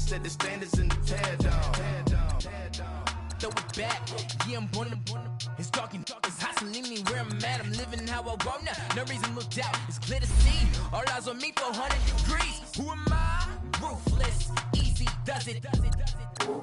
set the standards in the tear down. Throw it back, yeah, I'm on the it's dark, it's hot, so leave me where I'm at. I'm living how I want now, no reason to doubt. It's clear to see, all eyes on me, 400 degrees. Who am I? Ruthless, easy, does it.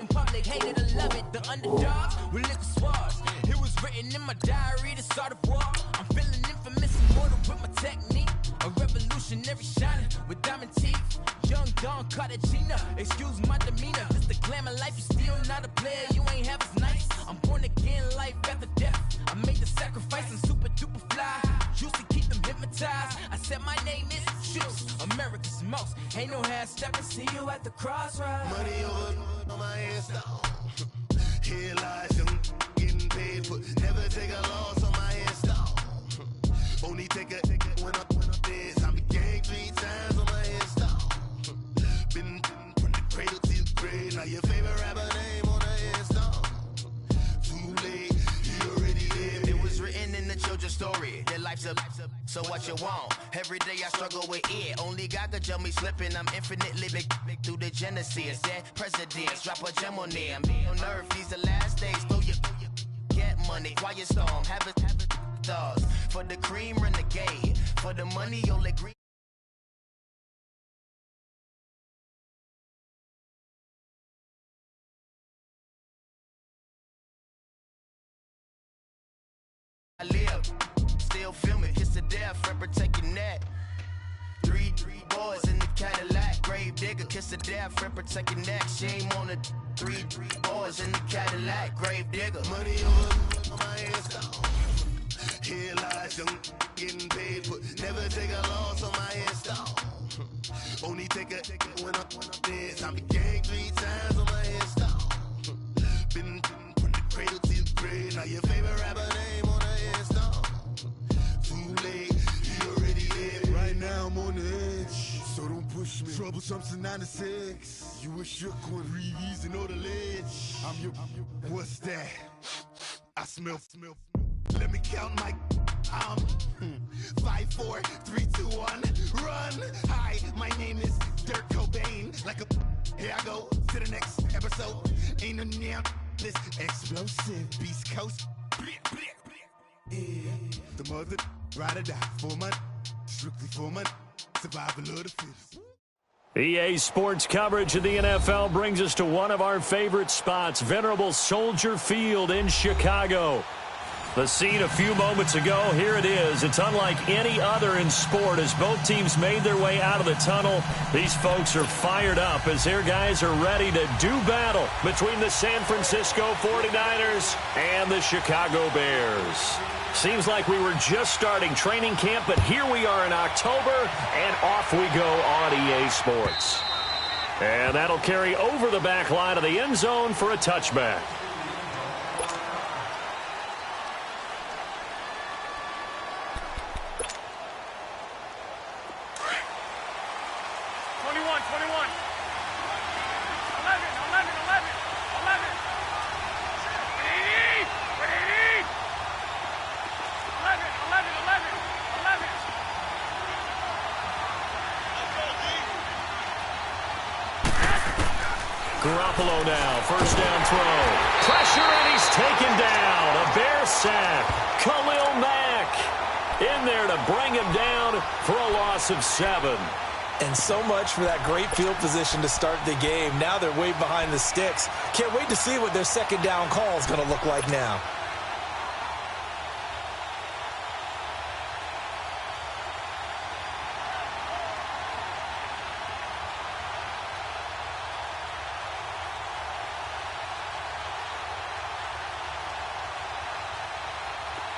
In public, hate it or love it. The underdogs with liquor swabs. It was written in my diary to start a war. I'm feeling infamous, immortal with my technique. A revolutionary shining with diamond teeth. Young Don Cartagena, excuse my demeanor. It's the glamour life, you still not a player, you ain't half as nice. I'm born again, life after death. I made the sacrifice, I'm super duper fly. Used to keep them hypnotized. I said my name is Juice, America's most. Ain't no half stepping, see you at the crossroads. Money over on my hands down. Here lies young, getting paid for. Never take a loss on my hands down. Only take a when I did. I be gang 3 times on my hands down. Been from the cradle to the grave. Now your favorite rapper name on the hands down. Too late, you already did. It was written in the children's story. Their life's a so what you want? Every day I struggle with it. Only God could jump me slipping. I'm infinitely big through the genesis. Dead presidents, drop a gem on them. On earth, these the last days. Throw your get money, quiet storm. Have it dogs. For the cream, renegade. For the money, you'll agree. I live, still filming, kiss the death, friend protect your neck. Three boys in the Cadillac, grave digger, kiss the death, friend protect your neck. Shame on the three boys in the Cadillac, grave digger. Money over on my hands down. Here lies young, getting paid for. Never take a loss on my hands down. Only take a when I'm dead. I be gang 3 times on my hands down. Been from the cradle to the grave. Now your favorite rapper name on the hands down. Too late, you already did. Right now I'm on the edge, so don't push me. Troublesome to 9 to 6. You a shook one, breathe easy, know the ledge. I'm your, what's that? I smell. Let me count my 5, 4, 3, 2, 1, run. Hi, my name is Dirk Cobain. Like a, here I go to the next episode. Ain't no damn this explosive Beast Coast. Yeah, the mother ride or die for my strictly for my survival of the fittest. EA Sports coverage of the NFL brings us to one of our favorite spots, venerable Soldier Field in Chicago. The scene a few moments ago, here it is. It's unlike any other in sport as both teams made their way out of the tunnel. These folks are fired up as their guys are ready to do battle between the San Francisco 49ers and the Chicago Bears. Seems like we were just starting training camp, but here we are in October, and off we go on EA Sports. And that'll carry over the back line of the end zone for a touchback. Garoppolo now, first down throw. Pressure, and he's taken down. A Bear sack. Khalil Mack in there to bring him down for a loss of 7. And so much for that great field position to start the game. Now they're way behind the sticks. Can't wait to see what their second down call is going to look like now.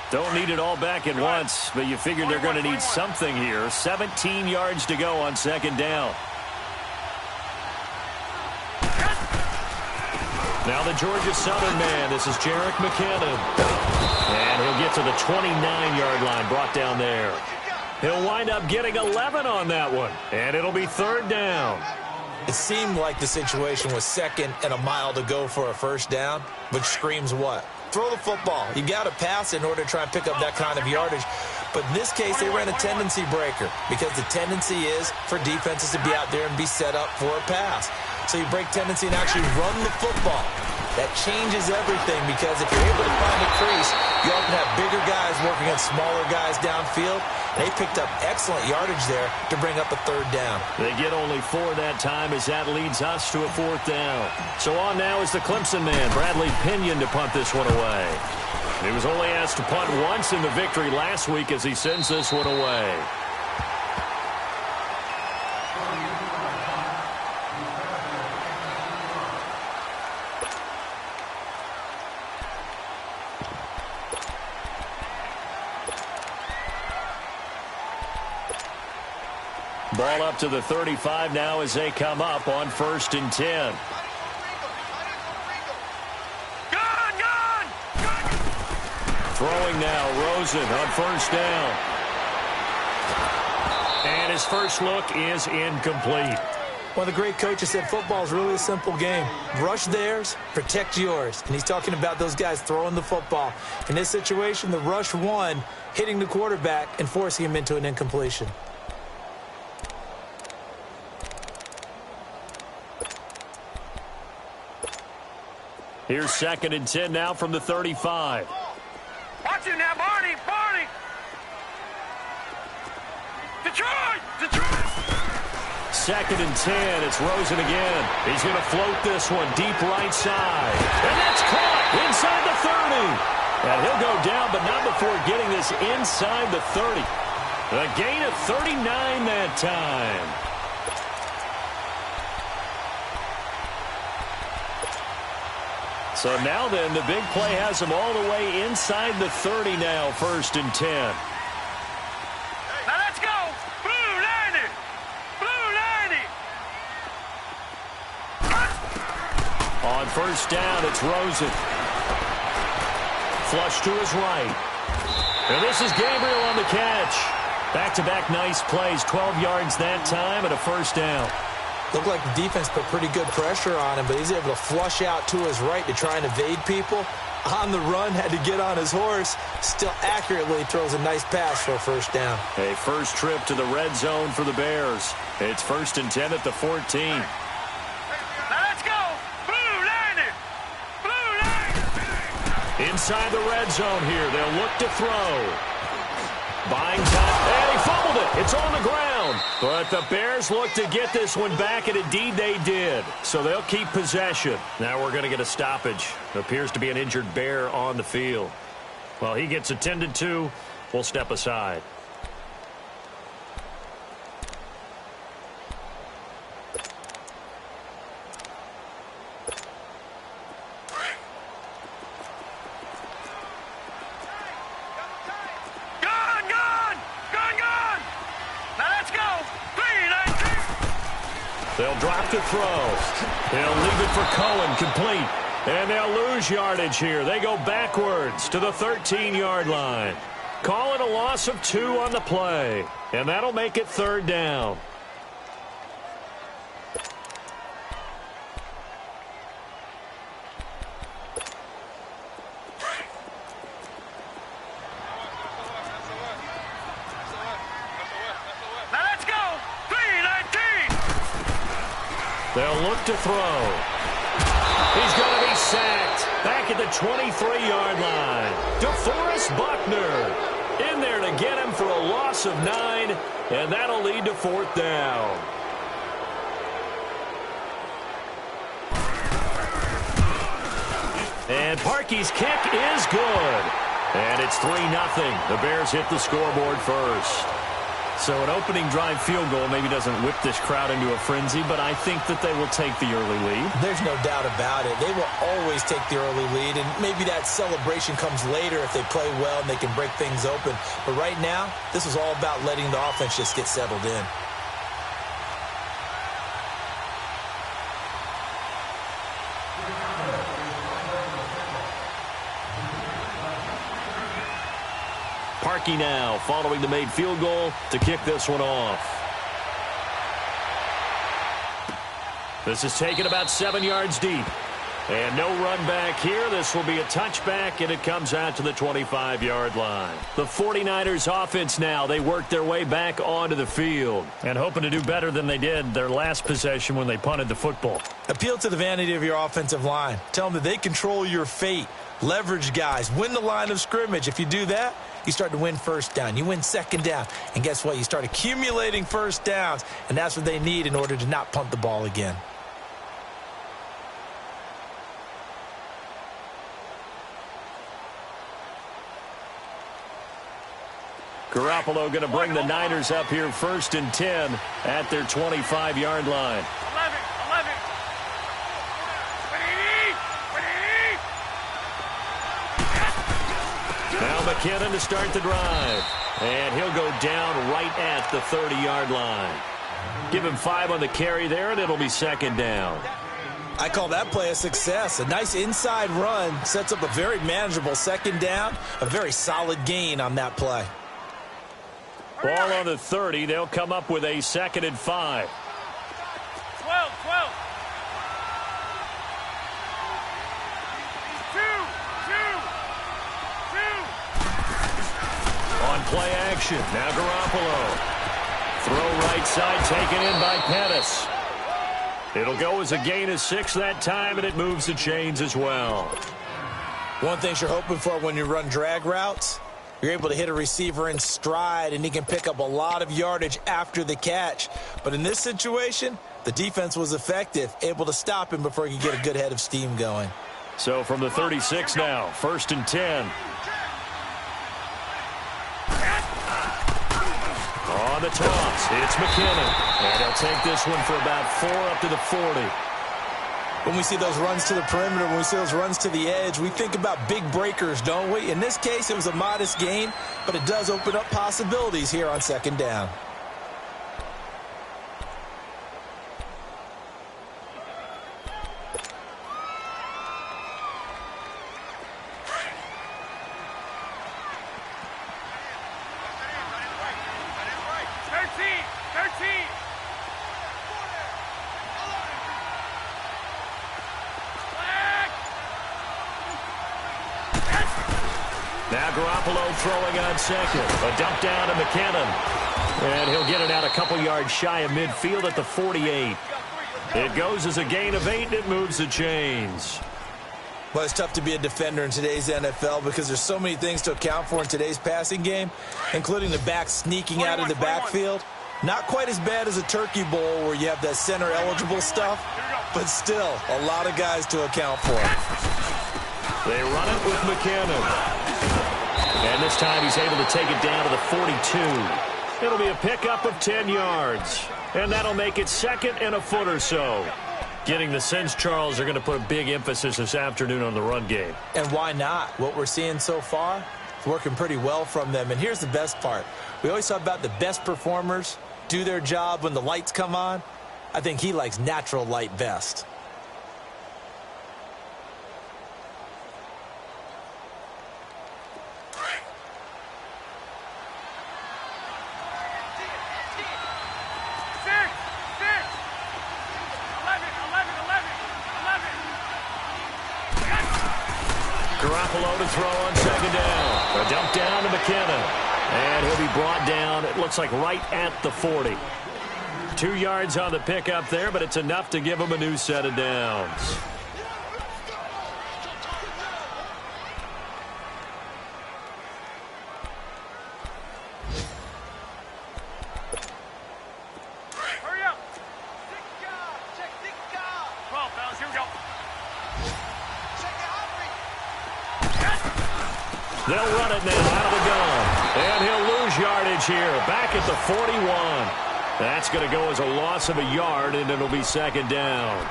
Don't need it all back at once, but you figured they're going to need something here. 17 yards to go on second down. Now the Georgia Southern man. This is Jerick McKinnon. And he'll get to the 29-yard line, brought down there. He'll wind up getting 11 on that one, and it'll be third down. It seemed like the situation was second and a mile to go for a first down, which screams what? Throw the football. You got to pass in order to try and pick up that kind of yardage. But in this case, they ran a tendency breaker because the tendency is for defenses to be out there and be set up for a pass. so you break tendency and actually run the football. That changes everything because if you're able to find a crease, you often have bigger guys working against smaller guys downfield. They picked up excellent yardage there to bring up a third down. They get only 4 that time as that leads us to a 4th down. So on now is the Clemson man, Bradley Pinion, to punt this one away. He was only asked to punt once in the victory last week as he sends this one away. Ball up to the 35 now as they come up on 1st and 10. Throwing now, Rosen on 1st down. And his first look is incomplete. One of the great coaches said football is really a simple game. Rush theirs, protect yours. And he's talking about those guys throwing the football. In this situation, the rush won, hitting the quarterback and forcing him into an incompletion. Here's 2nd and 10 now from the 35. Watch it now, Barney! Barney! Detroit! Detroit! 2nd and 10. It's Rosen again. He's going to float this one deep right side. And that's caught inside the 30. And he'll go down, but not before getting this inside the 30. A gain of 39 that time. So now then, the big play has him all the way inside the 30 now, 1st and 10. Now let's go! Blue 90! Blue 90! On 1st down, it's Rosen. Flush to his right. And this is Gabriel on the catch. Back-to-back nice plays, 12 yards that time and a 1st down. Looked like the defense put pretty good pressure on him, but he's able to flush out to his right to try and evade people. On the run, had to get on his horse. Still accurately throws a nice pass for a 1st down. A first trip to the red zone for the Bears. It's 1st and 10 at the 14. Now let's go! Blue 90! Blue 90! Inside the red zone here. They'll look to throw. Buying time, and he fumbled it. It's on the ground. But the Bears look to get this one back, and indeed they did. So they'll keep possession. Now we're going to get a stoppage. Appears to be an injured Bear on the field. Well, he gets attended to. We'll step aside. They'll drop to throw. They'll leave it for Cohen, complete. And they'll lose yardage here. They go backwards to the 13-yard line. Call it a loss of 2 on the play. And that'll make it 3rd down. They'll look to throw. He's going to be sacked. Back at the 23-yard line. DeForest Buckner in there to get him for a loss of 9, and that'll lead to 4th down. And Parkey's kick is good. And it's 3-0. The Bears hit the scoreboard first. So an opening drive field goal maybe doesn't whip this crowd into a frenzy, but I think that they will take the early lead. There's no doubt about it. They will always take the early lead, and maybe that celebration comes later if they play well and they can break things open. But right now, this is all about letting the offense just get settled in. Parkey now following the made field goal to kick this one off. This is taken about 7 yards deep. And no run back here. This will be a touchback, and it comes out to the 25-yard line. The 49ers offense now, they work their way back onto the field and hoping to do better than they did their last possession when they punted the football. Appeal to the vanity of your offensive line. Tell them that they control your fate. Leverage guys. Win the line of scrimmage. If you do that, you start to win first down. You win second down. And guess what? You start accumulating first downs, and that's what they need in order to not punt the ball again. Garoppolo going to bring the Niners up here 1st and 10 at their 25-yard line. 11. Now McKinnon to start the drive. And he'll go down right at the 30-yard line. Give him 5 on the carry there, and it'll be 2nd down. I call that play a success. A nice inside run sets up a very manageable 2nd down. A very solid gain on that play. Ball on the 30. They'll come up with a 2nd and 5. 12. 2. On play action. Now Garoppolo. Throw right side taken in by Pettis. It'll go as a gain of 6 that time, and it moves the chains as well. One thing you're hoping for when you run drag routes, you're able to hit a receiver in stride, and he can pick up a lot of yardage after the catch. But in this situation, the defense was effective, able to stop him before he could get a good head of steam going. So from the 36 now, 1st and 10. On the toss, it's McKinnon. And he'll take this one for about 4 up to the 40. When we see those runs to the perimeter, when we see those runs to the edge, we think about big breakers, don't we? In this case, it was a modest gain, but it does open up possibilities here on 2nd down. Now Garoppolo throwing on 2nd. A dump down to McKinnon. And he'll get it out a couple yards shy of midfield at the 48. It goes as a gain of 8, and it moves the chains. Well, it's tough to be a defender in today's NFL because there's so many things to account for in today's passing game, including the back sneaking out of the backfield. Not quite as bad as a turkey bowl where you have that center-eligible stuff, but still a lot of guys to account for. They run it with McKinnon. And this time he's able to take it down to the 42. It'll be a pickup of 10 yards. And that'll make it 2nd and a foot or so. Getting the sense, Charles, are going to put a big emphasis this afternoon on the run game. And why not? What we're seeing so far, it's working pretty well from them. And here's the best part. We always talk about the best performers do their job when the lights come on. I think he likes natural light best. Garoppolo to throw on 2nd down. A dump down to McKinnon. And he'll be brought down, it looks like right at the 40. 2 yards on the pickup there, but it's enough to give him a new set of downs. Hurry up. 12, fellas, here we go. They'll run it now out of the gun. And he'll lose yardage here. Back at the 41. That's going to go as a loss of a yard, and it'll be 2nd down.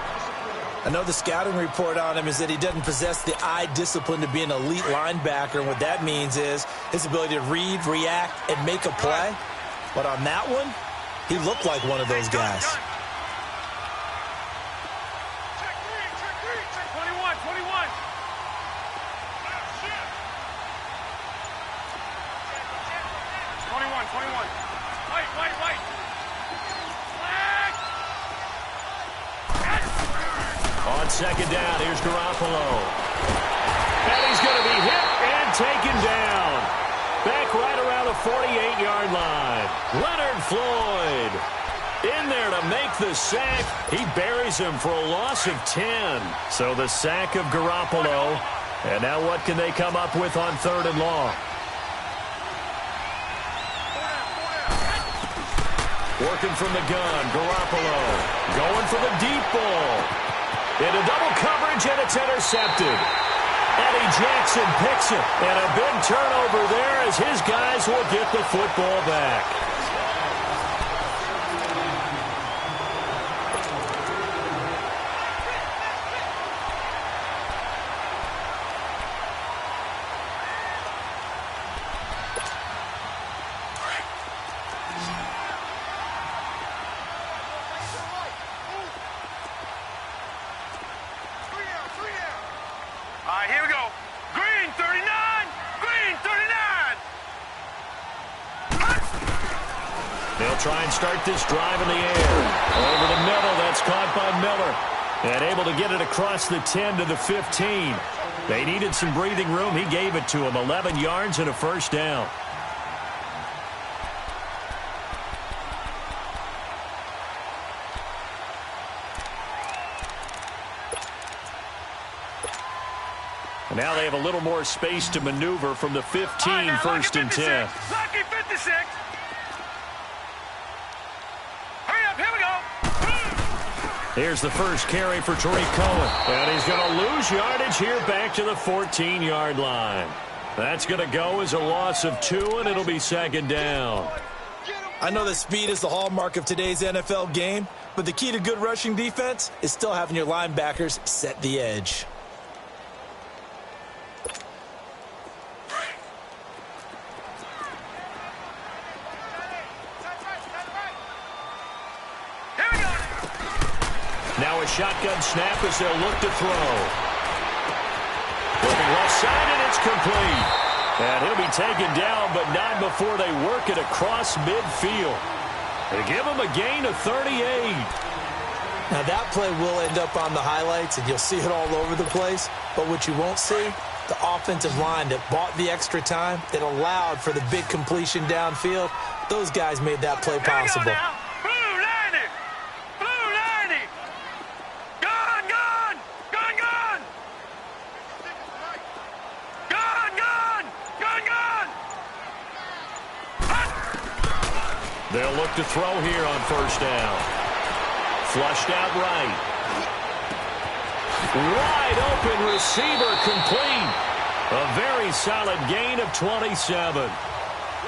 I know the scouting report on him is that he doesn't possess the eye discipline to be an elite linebacker. And what that means is his ability to read, react, and make a play. But on that one, he looked like one of those guys. 21. Wait. Flag! On second down. Here's Garoppolo. And he's going to be hit and taken down. Back right around the 48-yard line. Leonard Floyd in there to make the sack. He buries him for a loss of 10. So the sack of Garoppolo. And now what can they come up with on 3rd and long? Working from the gun, Garoppolo going for the deep ball. Into double coverage, and it's intercepted. Eddie Jackson picks it, and a big turnover there as his guys will get the football back. Here we go. Green 39. Green 39. They'll try and start this drive in the air. Over the middle, that's caught by Miller. And able to get it across the 10 to the 15. They needed some breathing room. He gave it to them. 11 yards and a first down. Now they have a little more space to maneuver from the 15, first and 10. Lucky 56. Hurry up, here we go. Here's the first carry for Tariq Cohen. And he's going to lose yardage here back to the 14-yard line. That's going to go as a loss of 2, and it'll be second down. I know that speed is the hallmark of today's NFL game, but the key to good rushing defense is still having your linebackers set the edge. Now a shotgun snap as they'll look to throw. Looking left side, and it's complete. And he'll be taken down, but not before they work it across midfield. They give him a gain of 38. Now that play will end up on the highlights, and you'll see it all over the place. But what you won't see, the offensive line that bought the extra time, that allowed for the big completion downfield, those guys made that play possible. They'll look to throw here on first down. Flushed out right. Wide open receiver complete. A very solid gain of 27.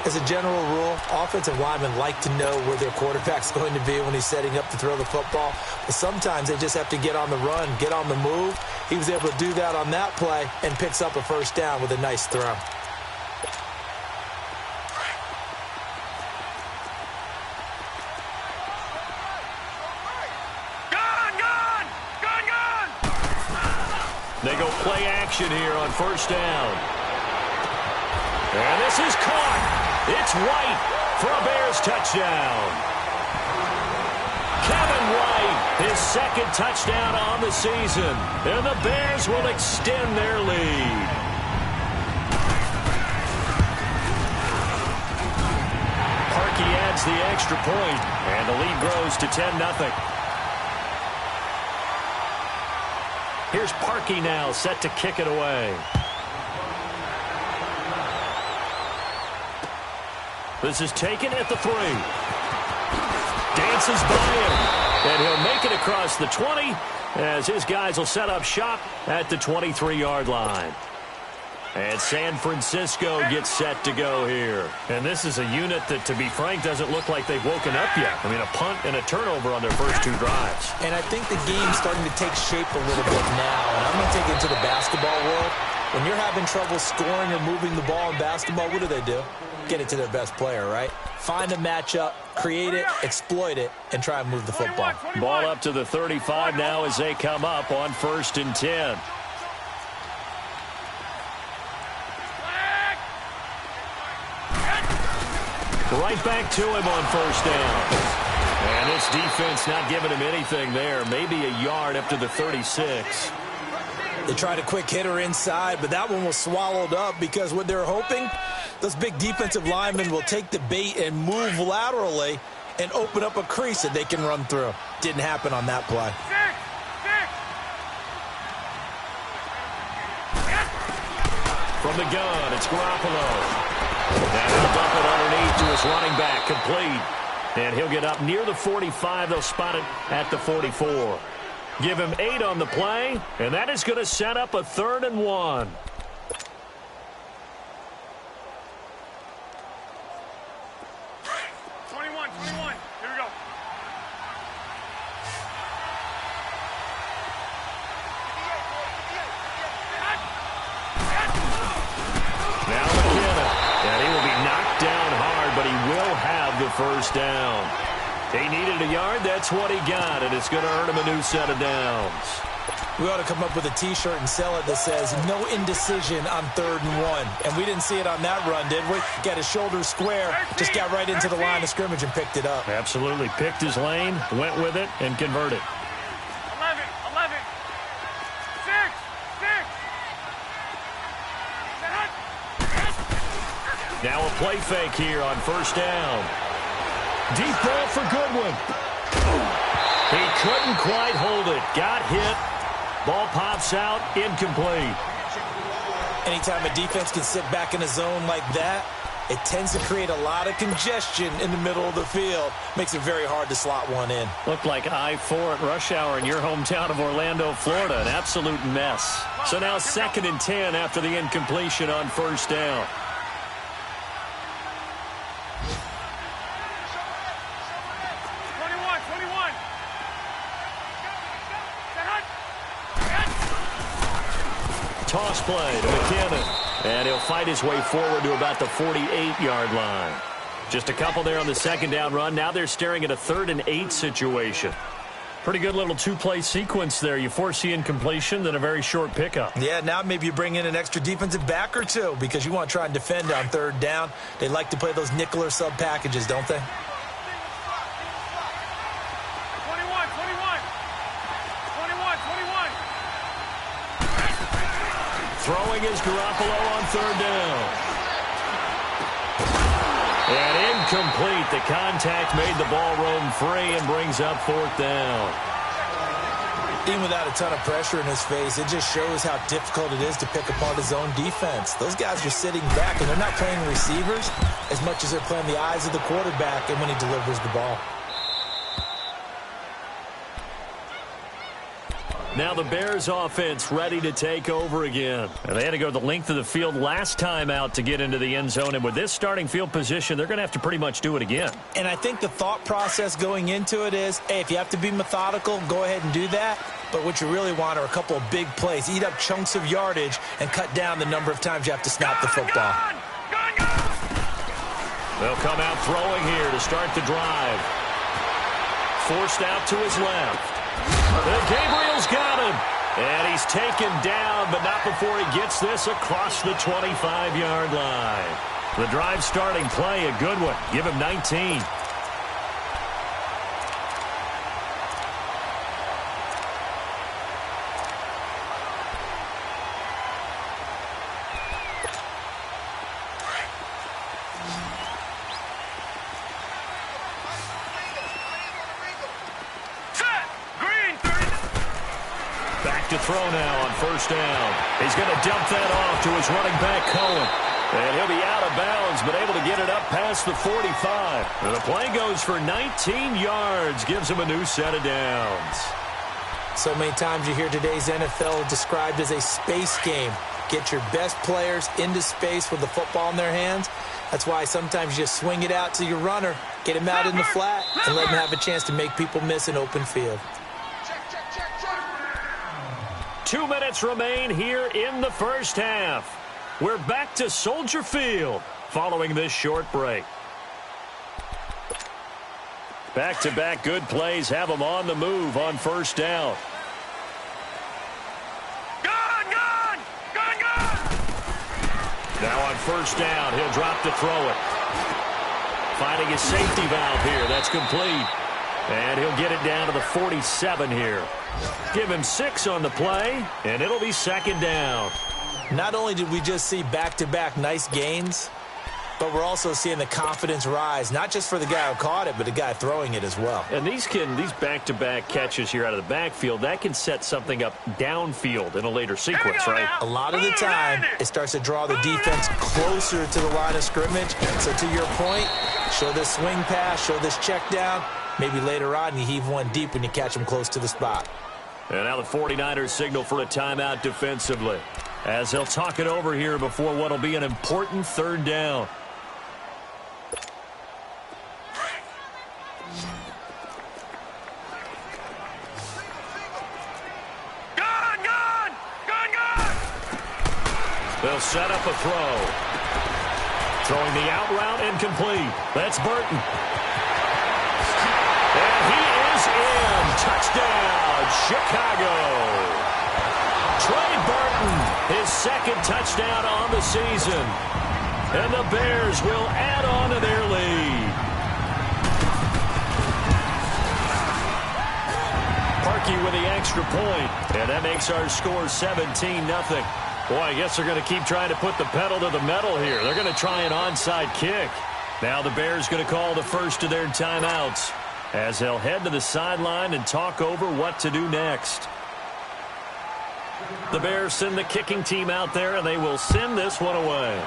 As a general rule, offensive linemen like to know where their quarterback's going to be when he's setting up to throw the football. But sometimes they just have to get on the run, get on the move. He was able to do that on that play and picks up a first down with a nice throw. They go play action here on first down. And this is caught. It's White for a Bears touchdown. Kevin White, his second touchdown on the season. And the Bears will extend their lead. Parkey adds the extra point, and the lead grows to 10-0. Here's Parkey now, set to kick it away. This is taken at the 3. Dances by him, and he'll make it across the 20 as his guys will set up shop at the 23-yard line. And San Francisco gets set to go here. And this is a unit that, to be frank, doesn't look like they've woken up yet. I mean, a punt and a turnover on their first 2 drives. And I think the game's starting to take shape a little bit now. And I'm going to take it to the basketball world. When you're having trouble scoring or moving the ball in basketball, what do? Get it to their best player, right? Find a matchup, create it, exploit it, and try and move the football. Ball up to the 35 now as they come up on first and 10. Right back to him on first down. And this Jets defense not giving him anything there. Maybe a yard up to the 36. They tried a quick hitter inside, but that one was swallowed up because what they're hoping, those big defensive linemen will take the bait and move laterally and open up a crease that they can run through. Didn't happen on that play. From the gun, it's Garoppolo. And he'll dump it underneath to his running back, complete. And he'll get up near the 45. They'll spot it at the 44. Give him 8 on the play, and that is going to set up a 3rd and 1. First down. He needed a yard. That's what he got, and it's going to earn him a new set of downs. We ought to come up with a T-shirt and sell it that says, no indecision on 3rd and 1. And we didn't see it on that run, did we? Got his shoulder square, just got right into the line of scrimmage and picked it up. Absolutely. Picked his lane, went with it, and converted. 11, 6. Now a play fake here on first down. Deep ball for Goodwin. He couldn't quite hold it. Got hit. Ball pops out. Incomplete. Anytime a defense can sit back in a zone like that, it tends to create a lot of congestion in the middle of the field. Makes it very hard to slot one in. Looked like I-4 at rush hour in your hometown of Orlando, Florida. An absolute mess. So now 2nd and 10 after the incompletion on first down. Toss play to McKinnon. And he'll fight his way forward to about the 48-yard line. Just a couple there on the 2nd down run. Now they're staring at a 3rd and 8 situation. Pretty good little 2-play sequence there. You force the incompletion, then a very short pickup. Yeah, now maybe you bring in an extra defensive back or two because you want to try and defend on 3rd down. They like to play those nickel or sub packages, don't they? 21. Throwing is Garoppolo on 3rd down. And incomplete. The contact made the ball roam free and brings up 4th down. Even without a ton of pressure in his face, it just shows how difficult it is to pick apart his own defense. Those guys are sitting back, and they're not playing receivers as much as they're playing the eyes of the quarterback and when he delivers the ball. Now the Bears offense ready to take over again. And they had to go the length of the field last time out to get into the end zone. And with this starting field position, they're going to have to pretty much do it again. And I think the thought process going into it is, hey, if you have to be methodical, go ahead and do that. But what you really want are a couple of big plays. Eat up chunks of yardage and cut down the number of times you have to snap the football. They'll come out throwing here to start the drive. Forced out to his left. Gabriel's got him. And he's taken down, but not before he gets this across the 25-yard line. The drive starting play, a good one. Give him 19. To throw now on first down. He's going to dump that off to his running back, Cohen. And he'll be out of bounds, but able to get it up past the 45. And the play goes for 19 yards, gives him a new set of downs. So many times you hear today's NFL described as a space game. Get your best players into space with the football in their hands. That's why sometimes you just swing it out to your runner, get him out in the flat, and let him have a chance to make people miss an open field. 2 minutes remain here in the first half. We're back to Soldier Field following this short break. Back-to-back good plays have them on the move on first down. Gone! Now on first down, he'll drop to throw it. Finding his safety valve here. That's complete. And he'll get it down to the 47 here. Give him 6 on the play, and it'll be second down. Not only did we just see back-to-back nice gains, but we're also seeing the confidence rise, not just for the guy who caught it, but the guy throwing it as well. And these back-to-back catches here out of the backfield, that can set something up downfield in a later sequence, right? A lot of the time, it starts to draw the defense closer to the line of scrimmage. So to your point, show this swing pass, show this check down. Maybe later on you heave one deep when you catch them close to the spot. And now the 49ers signal for a timeout defensively, as they'll talk it over here before what will be an important third down. They'll set up a throw. Throwing the out route incomplete. That's Burton. And he is in. Touchdown, Chicago. Trey Burton, his second touchdown on the season. And the Bears will add on to their lead. Parkey with the extra point. And that makes our score 17-0. Boy, I guess they're going to keep trying to put the pedal to the metal here. They're going to try an onside kick. Now the Bears going to call the first of their timeouts, as they'll head to the sideline and talk over what to do next. The Bears send the kicking team out there, and they will send this one away.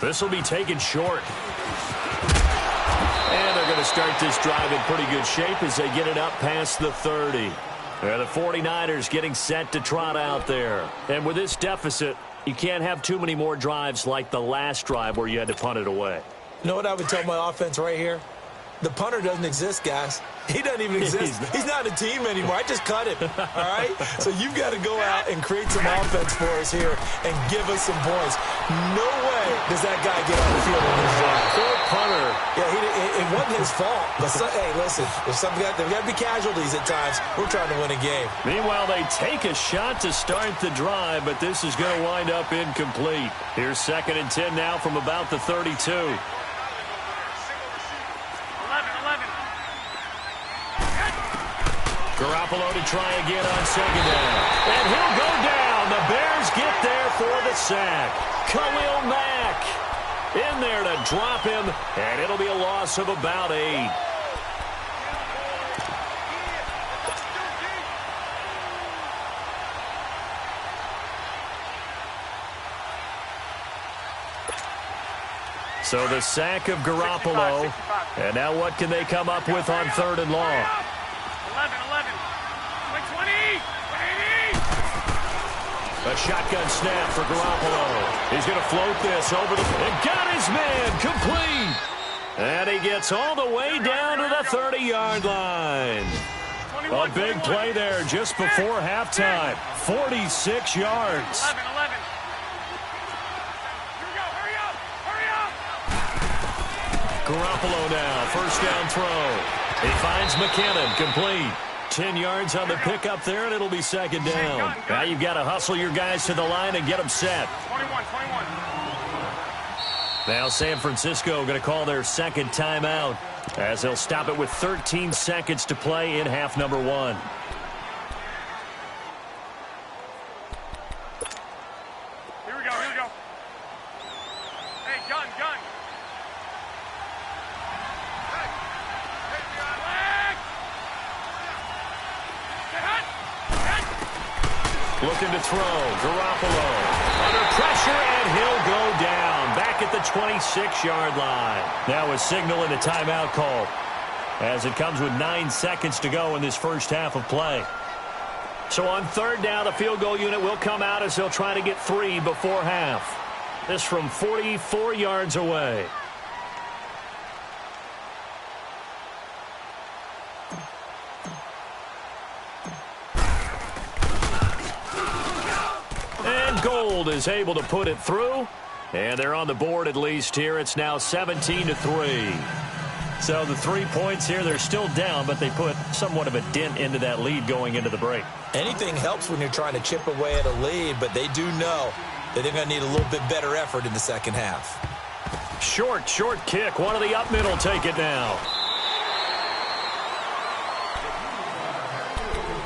This will be taken short. And they're going to start this drive in pretty good shape as they get it up past the 30. The 49ers getting set to trot out there. And with this deficit, you can't have too many more drives like the last drive where you had to punt it away. You know what I would tell my offense right here? The punter doesn't exist, guys. He doesn't even exist. He's not a team anymore. I just cut him, all right? So you've got to go out and create some offense for us here and give us some points. No way does that guy get on the field on his drive. Poor punter. Yeah, it wasn't his fault. But hey, listen, there's got to be casualties at times. We're trying to win a game. Meanwhile, they take a shot to start the drive, but this is going to wind up incomplete. Here's 2nd and 10 now from about the 32. Garoppolo to try again on 2nd down. And he'll go down. The Bears get there for the sack. Khalil Mack in there to drop him, and it'll be a loss of about 8. So the sack of Garoppolo. And now what can they come up with on 3rd and long? 11, 20, 80. A shotgun snap for Garoppolo. He's going to float this over the... And got his man complete. And he gets all the way down to the 30-yard line. A big play there just before halftime. 46 yards. 11. Garoppolo now, first down throw. He finds McKinnon, complete. 10 yards on the pickup there, and it'll be 2nd down. Now you've got to hustle your guys to the line and get them set. 21. Now San Francisco going to call their 2nd timeout, as they'll stop it with 13 seconds to play in half number 1. Here we go. Hey, gun. Looking to throw. Garoppolo under pressure, and he'll go down. Back at the 26-yard line. Now a signal and a timeout call, as it comes with 9 seconds to go in this first half of play. So on 3rd down, the field goal unit will come out as they'll try to get 3 before half. This from 44 yards away. Gold is able to put it through, and they're on the board at least here. It's now 17-3. So the 3 points here, they're still down, but they put somewhat of a dent into that lead going into the break. Anything helps when you're trying to chip away at a lead, but they do know that they're going to need a little bit better effort in the second half. Short kick. One of the up middle take it now.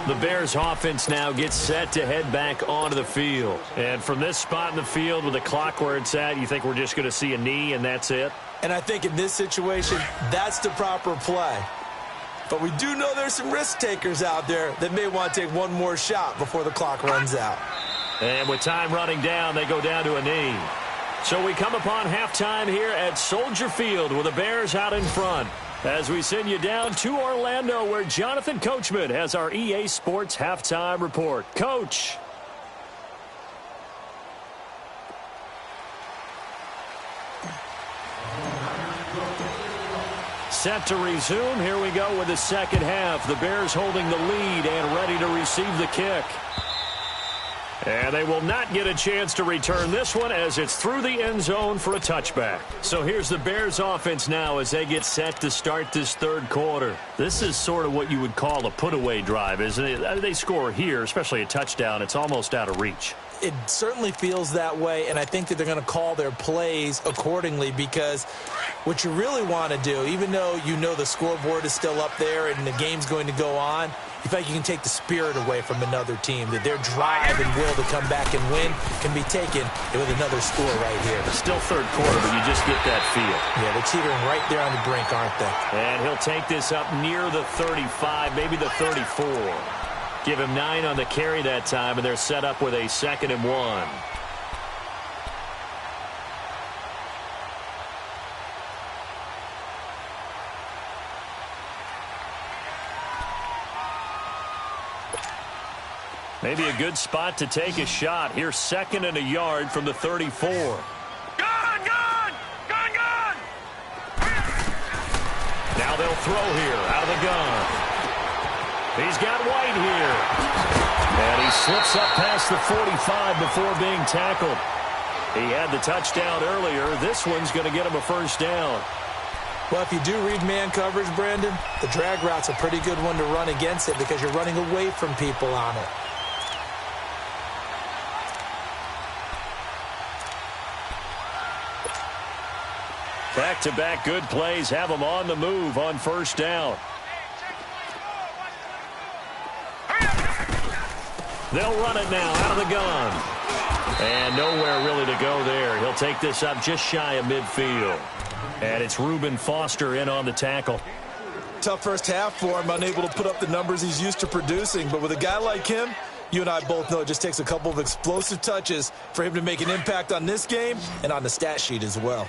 The Bears offense now gets set to head back onto the field. And from this spot in the field with the clock where it's at, you think we're just going to see a knee and that's it? And I think in this situation, that's the proper play. But we do know there's some risk takers out there that may want to take one more shot before the clock runs out. And with time running down, they go down to a knee. So we come upon halftime here at Soldier Field with the Bears out in front. As we send you down to Orlando, where Jonathan Coachman has our EA Sports halftime report. Coach. Set to resume. Here we go with the second half. The Bears holding the lead and ready to receive the kick. And they will not get a chance to return this one as it's through the end zone for a touchback. So here's the Bears offense now as they get set to start this third quarter. This is sort of what you would call a put-away drive, isn't it? They score here, especially a touchdown. It's almost out of reach. It certainly feels that way, and I think that they're going to call their plays accordingly because what you really want to do, even though you know the scoreboard is still up there and the game's going to go on, you feel like you can take the spirit away from another team, that their drive and will to come back and win can be taken with another score right here. Still third quarter, but you just get that feel. Yeah, they're teetering right there on the brink, aren't they? And he'll take this up near the 35, maybe the 34. Give him 9 on the carry that time, and they're set up with a 2nd and 1. Maybe a good spot to take a shot. Here's 2nd and a yard from the 34. Gone! Now they'll throw here out of the gun. He's got White here. And he slips up past the 45 before being tackled. He had the touchdown earlier. This one's going to get him a first down. Well, if you do read man coverage, Brandon, the drag route's a pretty good one to run against it because you're running away from people on it. Back-to-back good plays have them on the move on first down. They'll run it now out of the gun. And nowhere really to go there. He'll take this up just shy of midfield. And it's Reuben Foster in on the tackle. Tough first half for him, unable to put up the numbers he's used to producing. But with a guy like him, you and I both know it just takes a couple of explosive touches for him to make an impact on this game and on the stat sheet as well.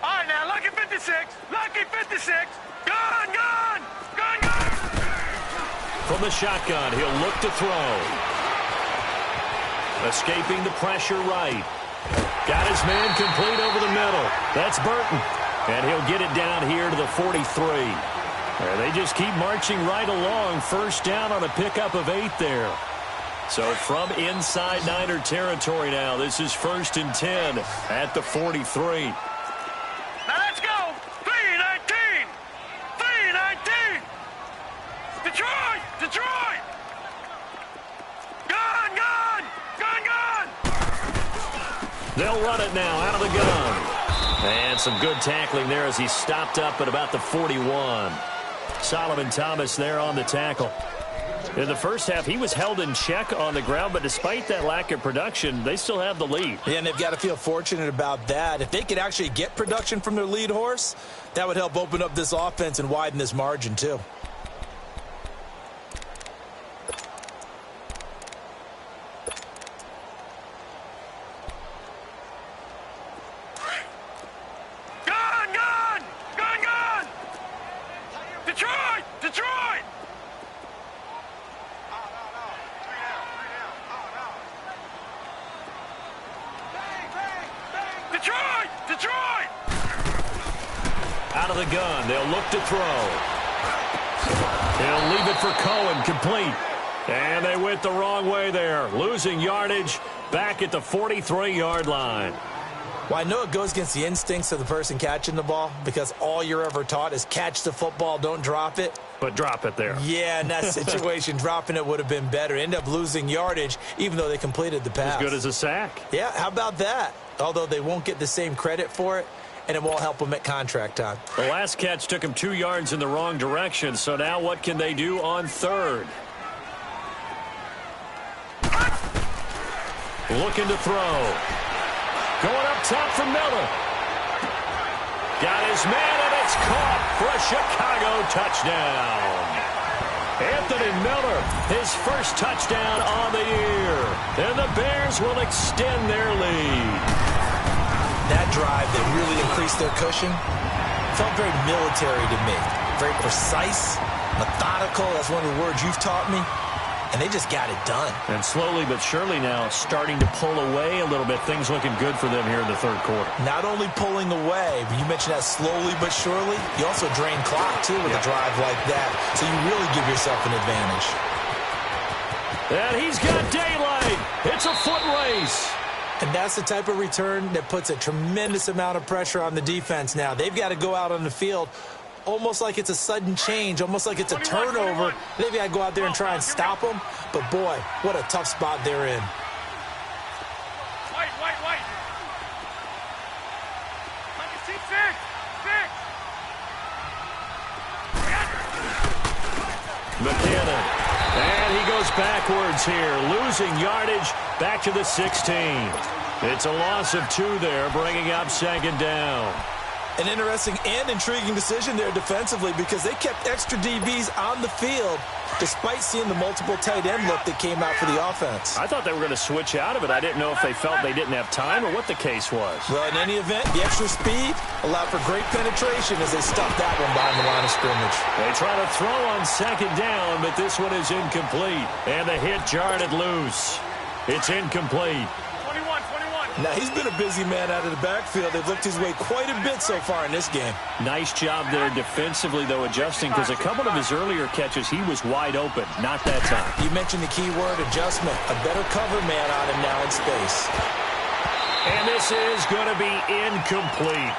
All right, now, lucky 56. Lucky 56. Gone! From the shotgun, he'll look to throw. Escaping the pressure right. Got his man complete over the middle. That's Burton. And he'll get it down here to the 43. And they just keep marching right along. First down on a pickup of 8 there. So from inside Niner territory now, this is 1st and 10 at the 43. Now let's go. 3-19. 3-19. Detroit. Gone. They'll run it now out of the gun. And some good tackling there as he stopped up at about the 41. Solomon Thomas there on the tackle. In the first half, he was held in check on the ground, but despite that lack of production, they still have the lead. Yeah, and they've got to feel fortunate about that. If they could actually get production from their lead horse, that would help open up this offense and widen this margin too. Detroit! Out of the gun, they'll look to throw. He'll leave it for Cohen, complete. And they went the wrong way there, losing yardage back at the 43-yard line. Well, I know it goes against the instincts of the person catching the ball because all you're ever taught is catch the football, don't drop it. but drop it there. Yeah, in that situation, dropping it would have been better. End up losing yardage, even though they completed the pass. As good as a sack. Yeah, how about that? Although they won't get the same credit for it, and it won't help them at contract time. The last catch took him 2 yards in the wrong direction, so now what can they do on third? Looking to throw. Going up top for Miller. Got his man, and it's caught for a Chicago touchdown. Anthony Miller, his first touchdown on the year. And the Bears will extend their lead. That drive that really increased their cushion felt very military to me. Very precise, methodical. That's one of the words you've taught me. And they just got it done. And slowly but surely now starting to pull away a little bit. Things looking good for them here in the third quarter. Not only pulling away, but you mentioned that slowly but surely. You also drain clock, too, with a drive like that. So you really give yourself an advantage. And he's got daylight. It's a foot race. And that's the type of return that puts a tremendous amount of pressure on the defense now. They've got to go out on the field almost like it's a sudden change, almost like it's a turnover. They've got to go out there and try and stop them. But, boy, what a tough spot they're in. White. McKinnon. And he goes backwards here, losing yardage back to the 16. It's a loss of 2 there, bringing up second down. An interesting and intriguing decision there defensively because they kept extra DBs on the field despite seeing the multiple tight end look that came out for the offense. I thought they were going to switch out of it. I didn't know if they felt they didn't have time or what the case was. Well, in any event, the extra speed allowed for great penetration as they stuffed that one behind the line of scrimmage. They try to throw on second down, but this one is incomplete. And the hit jarred it loose. It's incomplete. 21. Now, he's been a busy man out of the backfield. They've looked his way quite a bit so far in this game. Nice job there defensively, though, adjusting, because a couple of his earlier catches, he was wide open. Not that time. You mentioned the key word, adjustment. A better cover man on him now in space. And this is going to be incomplete.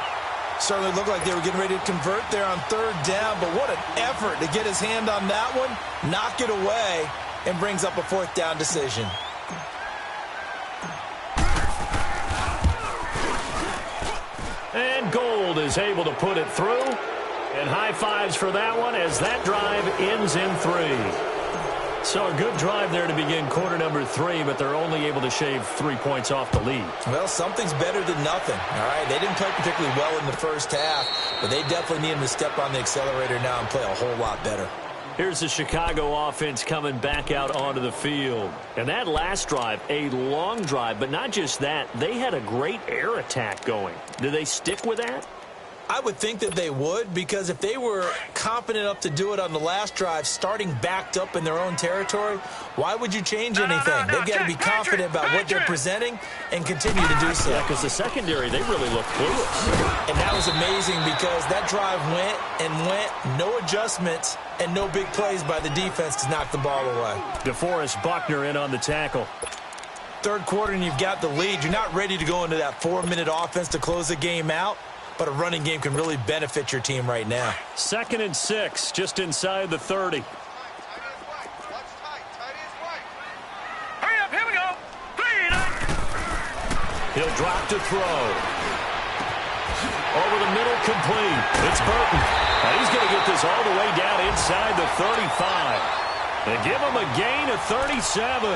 Certainly looked like they were getting ready to convert there on third down, but what an effort to get his hand on that one, knock it away, and brings up a fourth down decision. And Gold is able to put it through. And high fives for that one as that drive ends in 3. So a good drive there to begin quarter number 3, but they're only able to shave 3 points off the lead. Well, something's better than nothing, all right? They didn't play particularly well in the first half, but they definitely need him to step on the accelerator now and play a whole lot better. Here's the Chicago offense coming back out onto the field. And that last drive, a long drive, but not just that. They had a great air attack going. Do they stick with that? I would think that they would, because if they were confident enough to do it on the last drive, starting backed up in their own territory, why would you change anything? They've got to be confident about what they're presenting and continue to do so. Yeah, because the secondary, they really look clueless. And that was amazing because that drive went, no adjustments, and no big plays by the defense to knock the ball away. DeForest Buckner in on the tackle. Third quarter and you've got the lead. You're not ready to go into that 4-minute offense to close the game out. But a running game can really benefit your team right now. 2nd and 6, just inside the 30. Hurry up, here we go. 3. He'll drop to throw. Over the middle, complete. It's Burton. And he's going to get this all the way down inside the 35. They give him a gain of 37.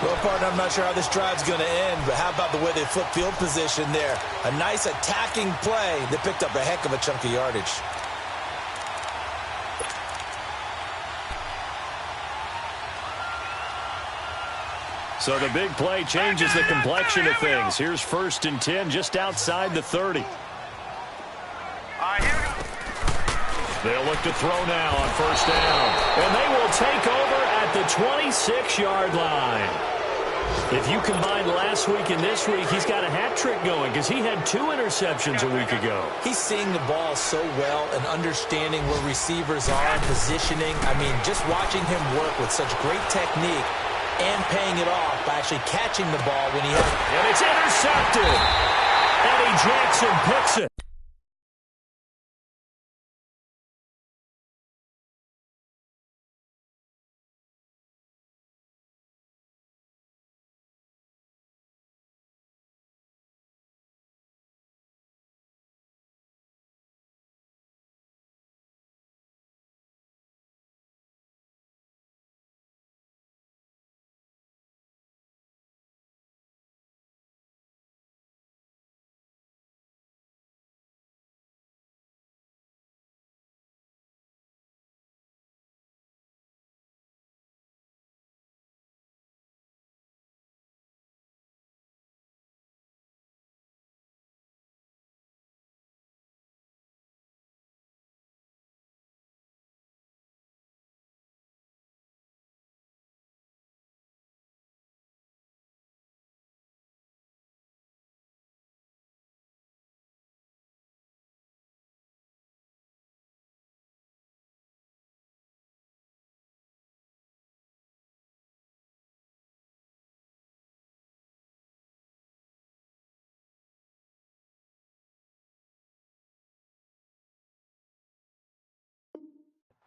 Well, partner, I'm not sure how this drive's going to end, but how about the way they flip field position there? A nice attacking play that picked up a heck of a chunk of yardage. So the big play changes the complexion of things. Here's 1st and 10 just outside the 30. Here we go. They'll look to throw now on 1st down. And they will take over at the 26-yard line. If you combine last week and this week, he's got a hat trick going because he had 2 interceptions a week ago. He's seeing the ball so well and understanding where receivers are and positioning. I mean, just watching him work with such great technique and paying it off by actually catching the ball when he has it. And it's intercepted. Eddie Jackson picks it.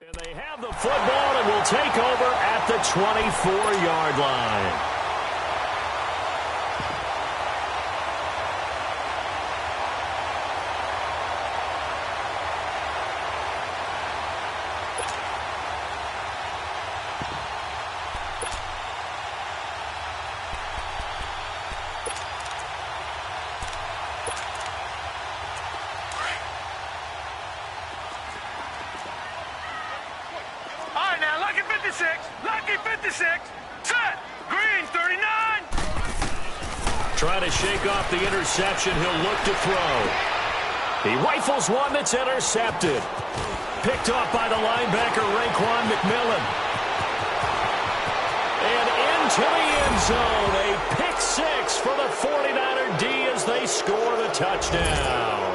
And they have the football and will take over at the 24-yard line. Lucky 56. Set. Green 39. Trying to shake off the interception. He'll look to throw. He rifles one that's intercepted. Picked off by the linebacker, Raekwon McMillan. And into the end zone. A pick six for the 49er D as they score the touchdown.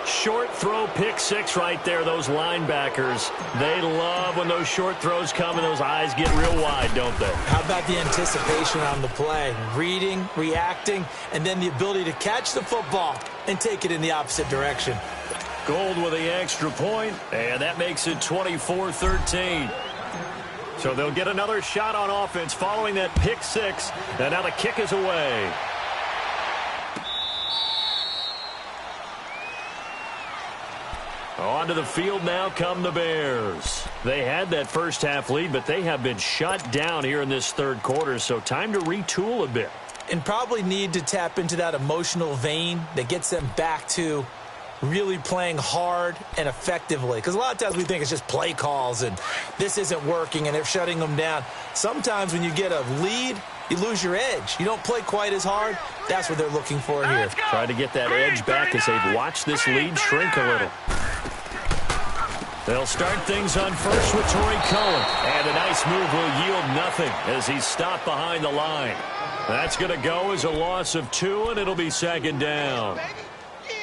Short throw pick six right there. Those linebackers, they love when those short throws come and those eyes get real wide, don't they? How about the anticipation on the play? Reading, reacting, and then the ability to catch the football and take it in the opposite direction. Gold with the extra point, and that makes it 24-13. So they'll get another shot on offense following that pick six, and now the kick is away. Onto the field now come the Bears. They had that first half lead, but they have been shut down here in this third quarter, so time to retool a bit. And probably need to tap into that emotional vein that gets them back to really playing hard and effectively. Because a lot of times we think it's just play calls and this isn't working and they're shutting them down. Sometimes when you get a lead, you lose your edge. You don't play quite as hard. That's what they're looking for here. Try to get that edge back as they've watched this lead shrink a little. They'll start things on first with Torrey Cohen. And a nice move will yield nothing as he's stopped behind the line. That's going to go as a loss of 2, and it'll be second down.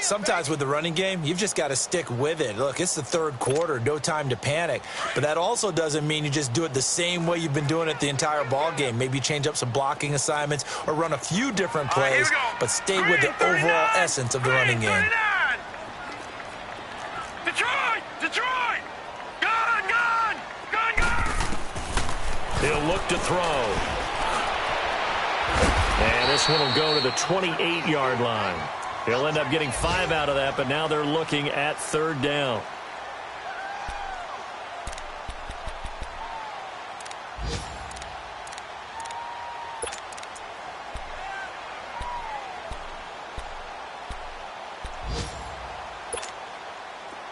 Sometimes with the running game, you've just got to stick with it. Look, it's the third quarter, no time to panic. But that also doesn't mean you just do it the same way you've been doing it the entire ball game. Maybe change up some blocking assignments or run a few different plays, but stay with the overall essence of the running game. Detroit! Gun! He'll look to throw. And this one will go to the 28-yard line. He'll end up getting 5 out of that, but now they're looking at third down.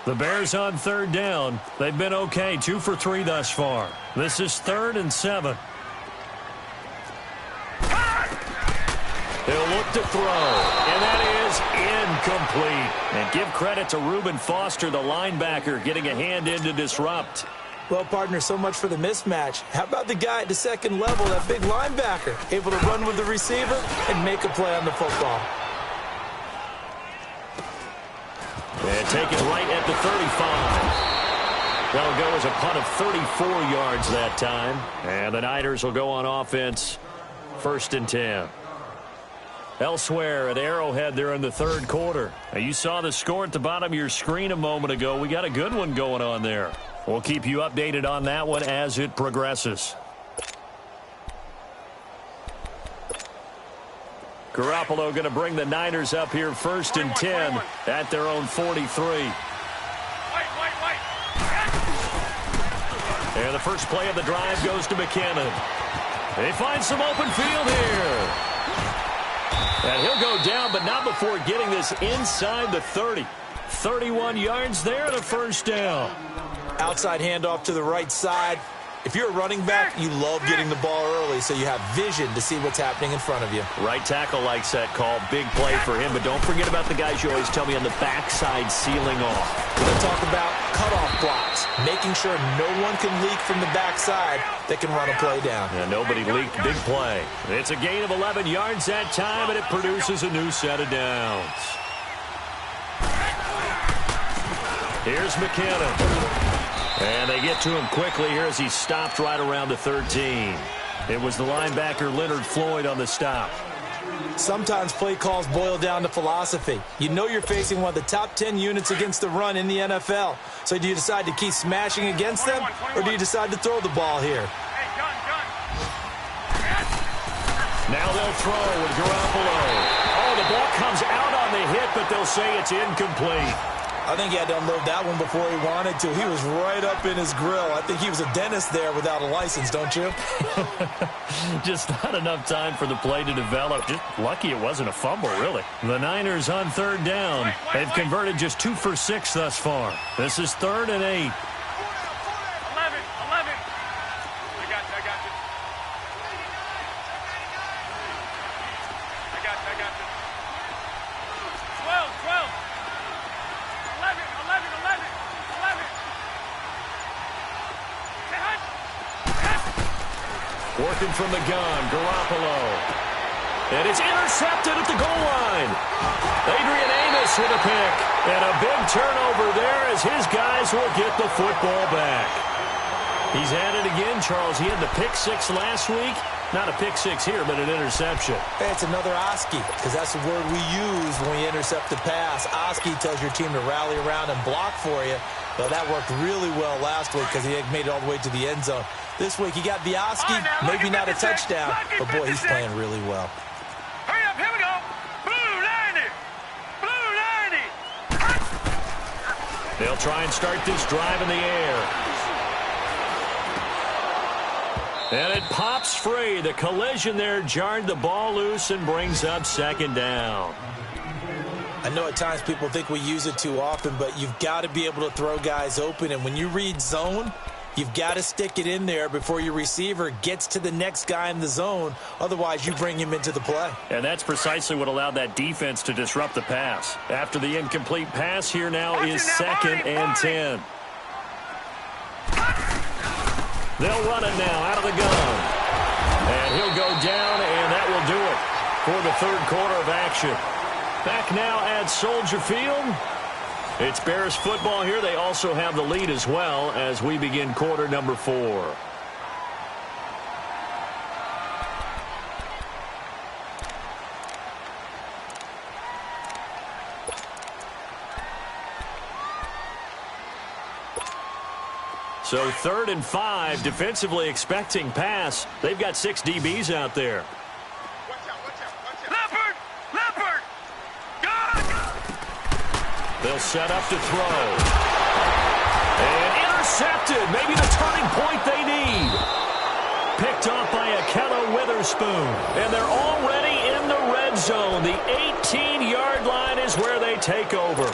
The Bears on third down. They've been okay, 2 for 3 thus far. This is 3rd and 7. He'll look to throw, and that is incomplete. And give credit to Reuben Foster, the linebacker, getting a hand in to disrupt. Well, partner, so much for the mismatch. How about the guy at the second level, that big linebacker, able to run with the receiver and make a play on the football? And take it right at the 35. That'll go as a punt of 34 yards that time. And the Niners will go on offense, 1st and 10. Elsewhere at Arrowhead there in the third quarter. Now, you saw the score at the bottom of your screen a moment ago. We got a good one going on there. We'll keep you updated on that one as it progresses. Garoppolo going to bring the Niners up here 1st and 10 at their own 43. And the first play of the drive goes to McKinnon. They find some open field here. And he'll go down, but not before getting this inside the 30. 31 yards there and a first down. Outside handoff to the right side. If you're a running back, you love getting the ball early so you have vision to see what's happening in front of you. Right tackle likes that call. Big play for him, but don't forget about the guys you always tell me on the backside sealing off. We're going to talk about cutoff blocks, making sure no one can leak from the backside that can run a play down. Yeah, nobody leaked. Big play. It's a gain of 11 yards that time, and it produces a new set of downs. Here's McKinnon. And they get to him quickly here as he stopped right around the 13. It was the linebacker Leonard Floyd on the stop. Sometimes play calls boil down to philosophy. You know you're facing one of the top 10 units against the run in the NFL. So do you decide to keep smashing against them, or do you decide to throw the ball here? Now they'll throw with Garoppolo. Oh, the ball comes out on the hit, but they'll say it's incomplete. I think he had to unload that one before he wanted to. He was right up in his grill. I think he was a dentist there without a license, don't you? Just not enough time for the play to develop. Just lucky it wasn't a fumble, really. The Niners on third down. They've converted just 2 for 6 thus far. This is 3rd and 8. 11. I got you. I got you. 12. 11. Working from the gun, Garoppolo. And it's intercepted at the goal line. Adrian Amos with a pick. And a big turnover there as his guys will get the football back. He's had it again, Charles. He had the pick 6 last week. Not a pick 6 here, but an interception. Hey, it's another Oski, because that's the word we use when we intercept the pass. Oski tells your team to rally around and block for you. Well, that worked really well last week because he made it all the way to the end zone. This week he got the Oski, maybe not a touchdown, but boy, he's playing really well. Hurry up, here we go. Blue 90. They'll try and start this drive in the air. And it pops free. The collision there jarred the ball loose and brings up 2nd down. I know at times people think we use it too often, but you've got to be able to throw guys open. And when you read zone, you've got to stick it in there before your receiver gets to the next guy in the zone. Otherwise, you bring him into the play. And that's precisely what allowed that defense to disrupt the pass. After the incomplete pass, here now is 2nd and 10. They'll run it now out of the gun. And he'll go down, and that will do it for the 3rd quarter of action. Back now at Soldier Field. It's Bears football here. They also have the lead as well as we begin quarter number 4. So 3rd and 5, defensively expecting pass. They've got 6 DBs out there. Leopard! Go! They'll set up to throw. And intercepted. Maybe the turning point they need. Picked off by Akella Witherspoon. And they're already in the red zone. The 18-yard line is where they take over.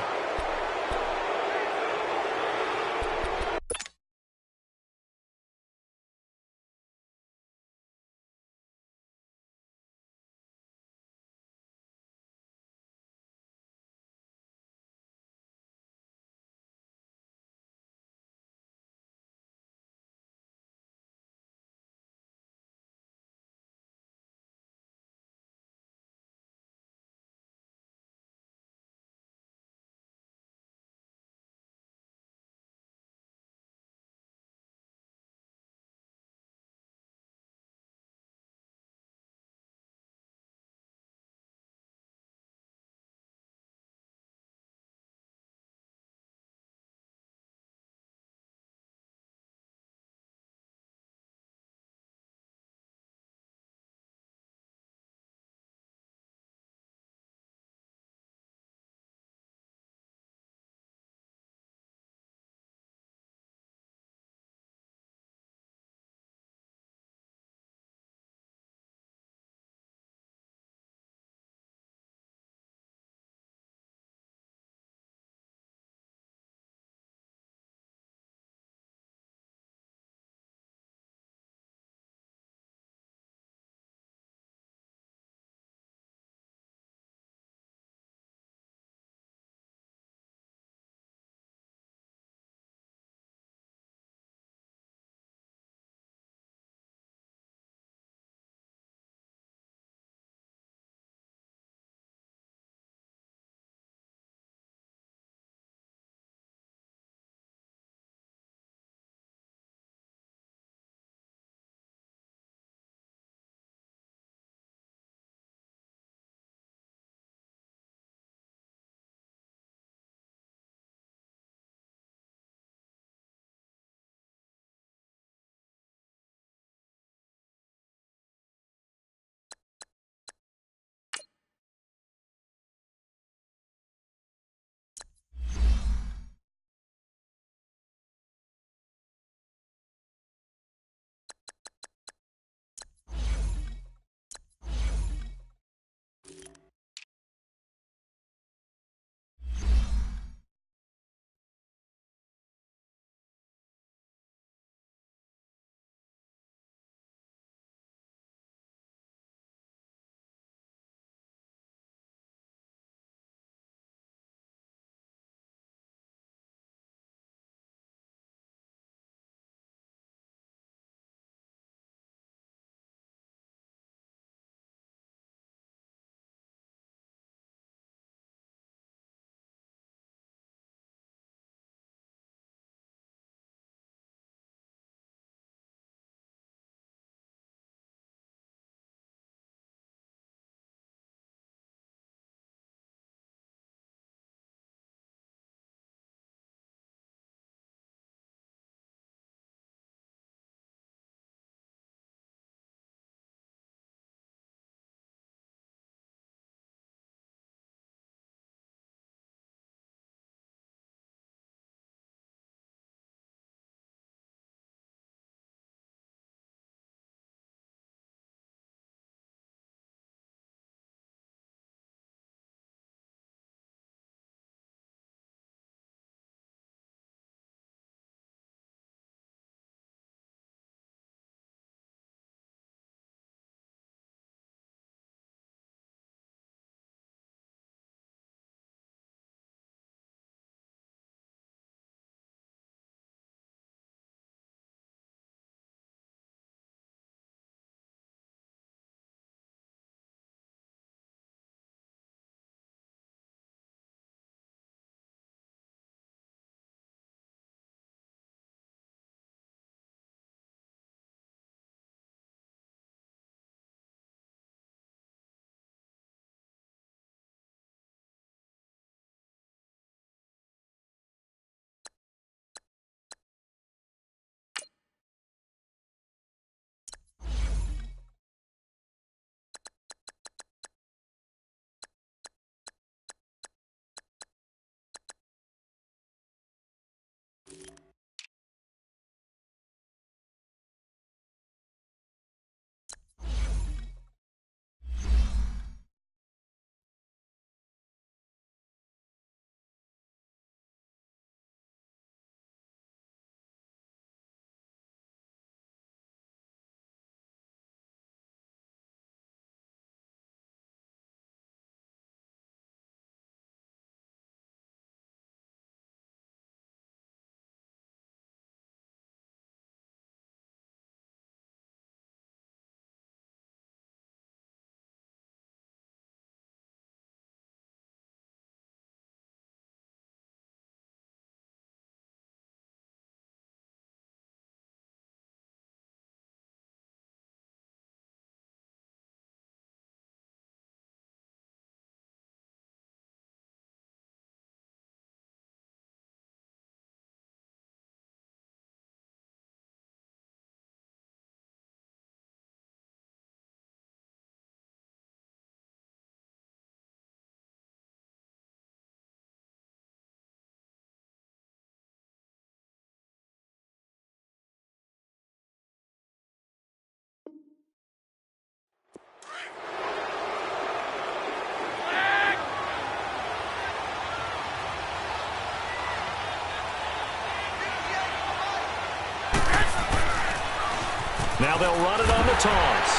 Now they'll run it on the toss.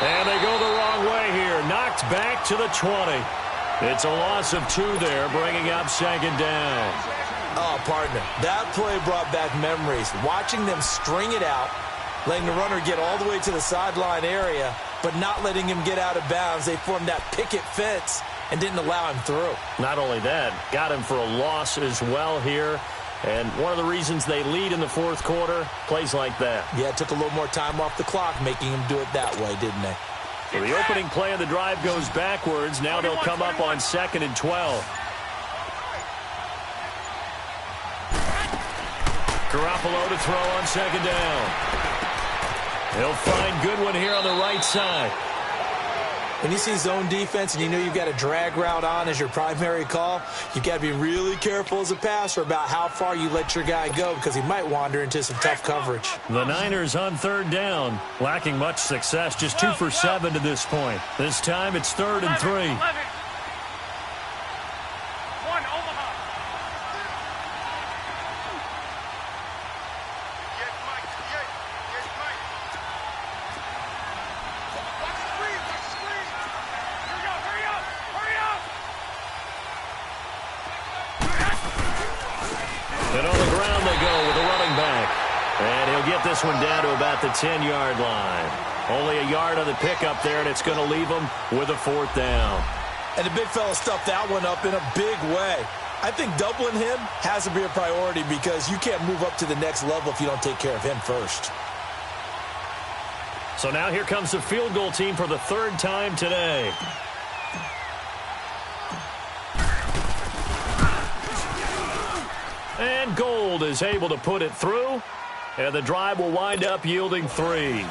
And they go the wrong way here. Knocked back to the 20. It's a loss of 2 there, bringing up 2nd down. Oh, partner, that play brought back memories. Watching them string it out, letting the runner get all the way to the sideline area, but not letting him get out of bounds. They formed that picket fence and didn't allow him through. Not only that, got him for a loss as well here. And one of the reasons they lead in the 4th quarter, plays like that. Yeah, it took a little more time off the clock, making him do it that way, didn't they? So the opening play of the drive goes backwards. Now they'll come up on 2nd and 12. Garoppolo to throw on 2nd down. He'll find Goodwin here on the right side. When you see zone defense and you know you've got a drag route on as your primary call, you've got to be really careful as a passer about how far you let your guy go because he might wander into some tough coverage. The Niners on 3rd down, lacking much success, just 2 for 7 to this point. This time it's 3rd and 3. And on the ground they go with a running back. And he'll get this one down to about the 10-yard line. Only a yard on the pickup there, and it's going to leave him with a 4th down. And the big fella stuffed that one up in a big way. I think doubling him has to be a priority because you can't move up to the next level if you don't take care of him first. So now here comes the field goal team for the 3rd time today. And Gold is able to put it through, and the drive will wind up yielding 3.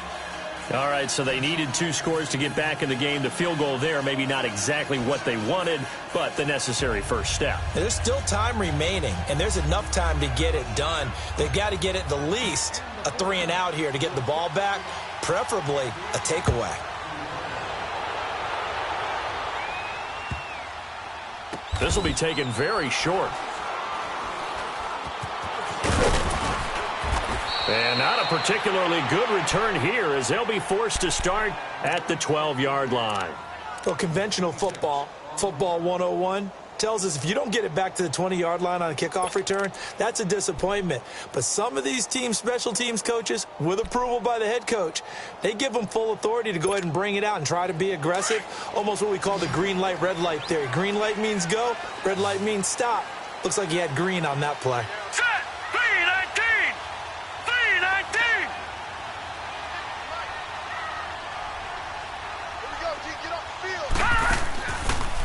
All right, so they needed 2 scores to get back in the game. The field goal there, maybe not exactly what they wanted, but the necessary first step. There's still time remaining, and there's enough time to get it done. They've got to get at the least a 3-and-out here to get the ball back, preferably a takeaway. This will be taken very short. And not a particularly good return here as they'll be forced to start at the 12-yard line. Well, conventional football 101, tells us if you don't get it back to the 20-yard line on a kickoff return, that's a disappointment. But some of these teams, special teams coaches, with approval by the head coach, they give them full authority to go ahead and bring it out and try to be aggressive, almost what we call the green light, red light theory. Green light means go, red light means stop. Looks like he had green on that play. Set! 3-19! 3-19!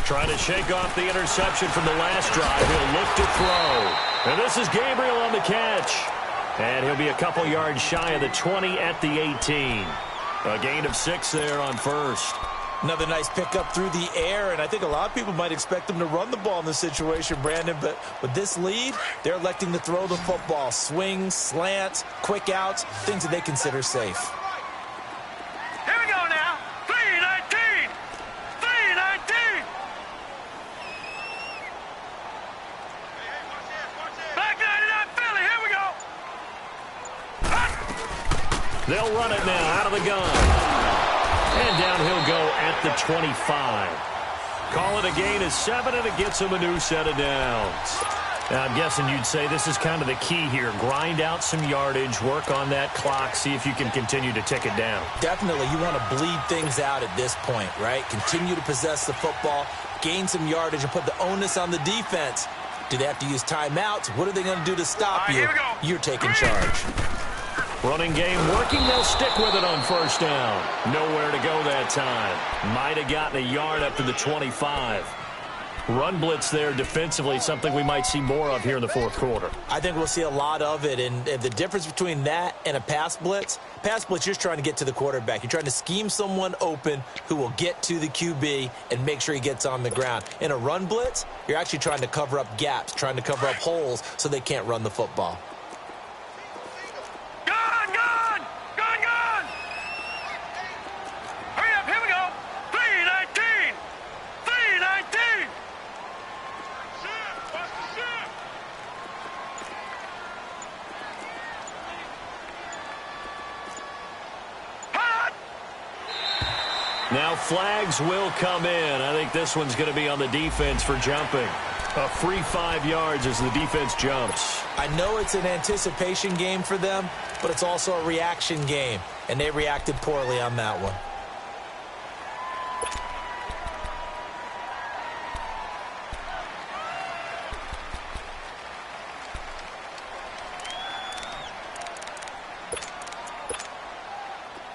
Trying to shake off the interception from the last drive. He'll look to throw. And this is Gabriel on the catch. And he'll be a couple yards shy of the 20 at the 18. A gain of 6 there on first. Another nice pickup through the air, and I think a lot of people might expect them to run the ball in this situation, Brandon, but with this lead, they're electing to throw the football. Swings, slants, quick outs, things that they consider safe. Here we go now. 3-19! 3-19! Back 99 Philly, here we go. They'll run it now out of the gun. And down he'll go at the 25. Call it a gain of 7, and it gets him a new set of downs. Now, I'm guessing you'd say this is kind of the key here. Grind out some yardage, work on that clock, see if you can continue to tick it down. Definitely, you want to bleed things out at this point, right? Continue to possess the football, gain some yardage, and put the onus on the defense. Do they have to use timeouts? What are they going to do to stop you? Here we go. You're taking charge. Running game working. They'll stick with it on first down. Nowhere to go that time. Might have gotten a yard up to the 25. Run blitz there defensively, something we might see more of here in the fourth quarter. I think we'll see a lot of it, and the difference between that and a pass blitz, you're just trying to get to the quarterback. You're trying to scheme someone open who will get to the QB and make sure he gets on the ground. In a run blitz, you're actually trying to cover up gaps, trying to cover up holes so they can't run the football. Now flags will come in. I think this one's going to be on the defense for jumping. A free 5 yards as the defense jumps. I know it's an anticipation game for them, but it's also a reaction game, and they reacted poorly on that one.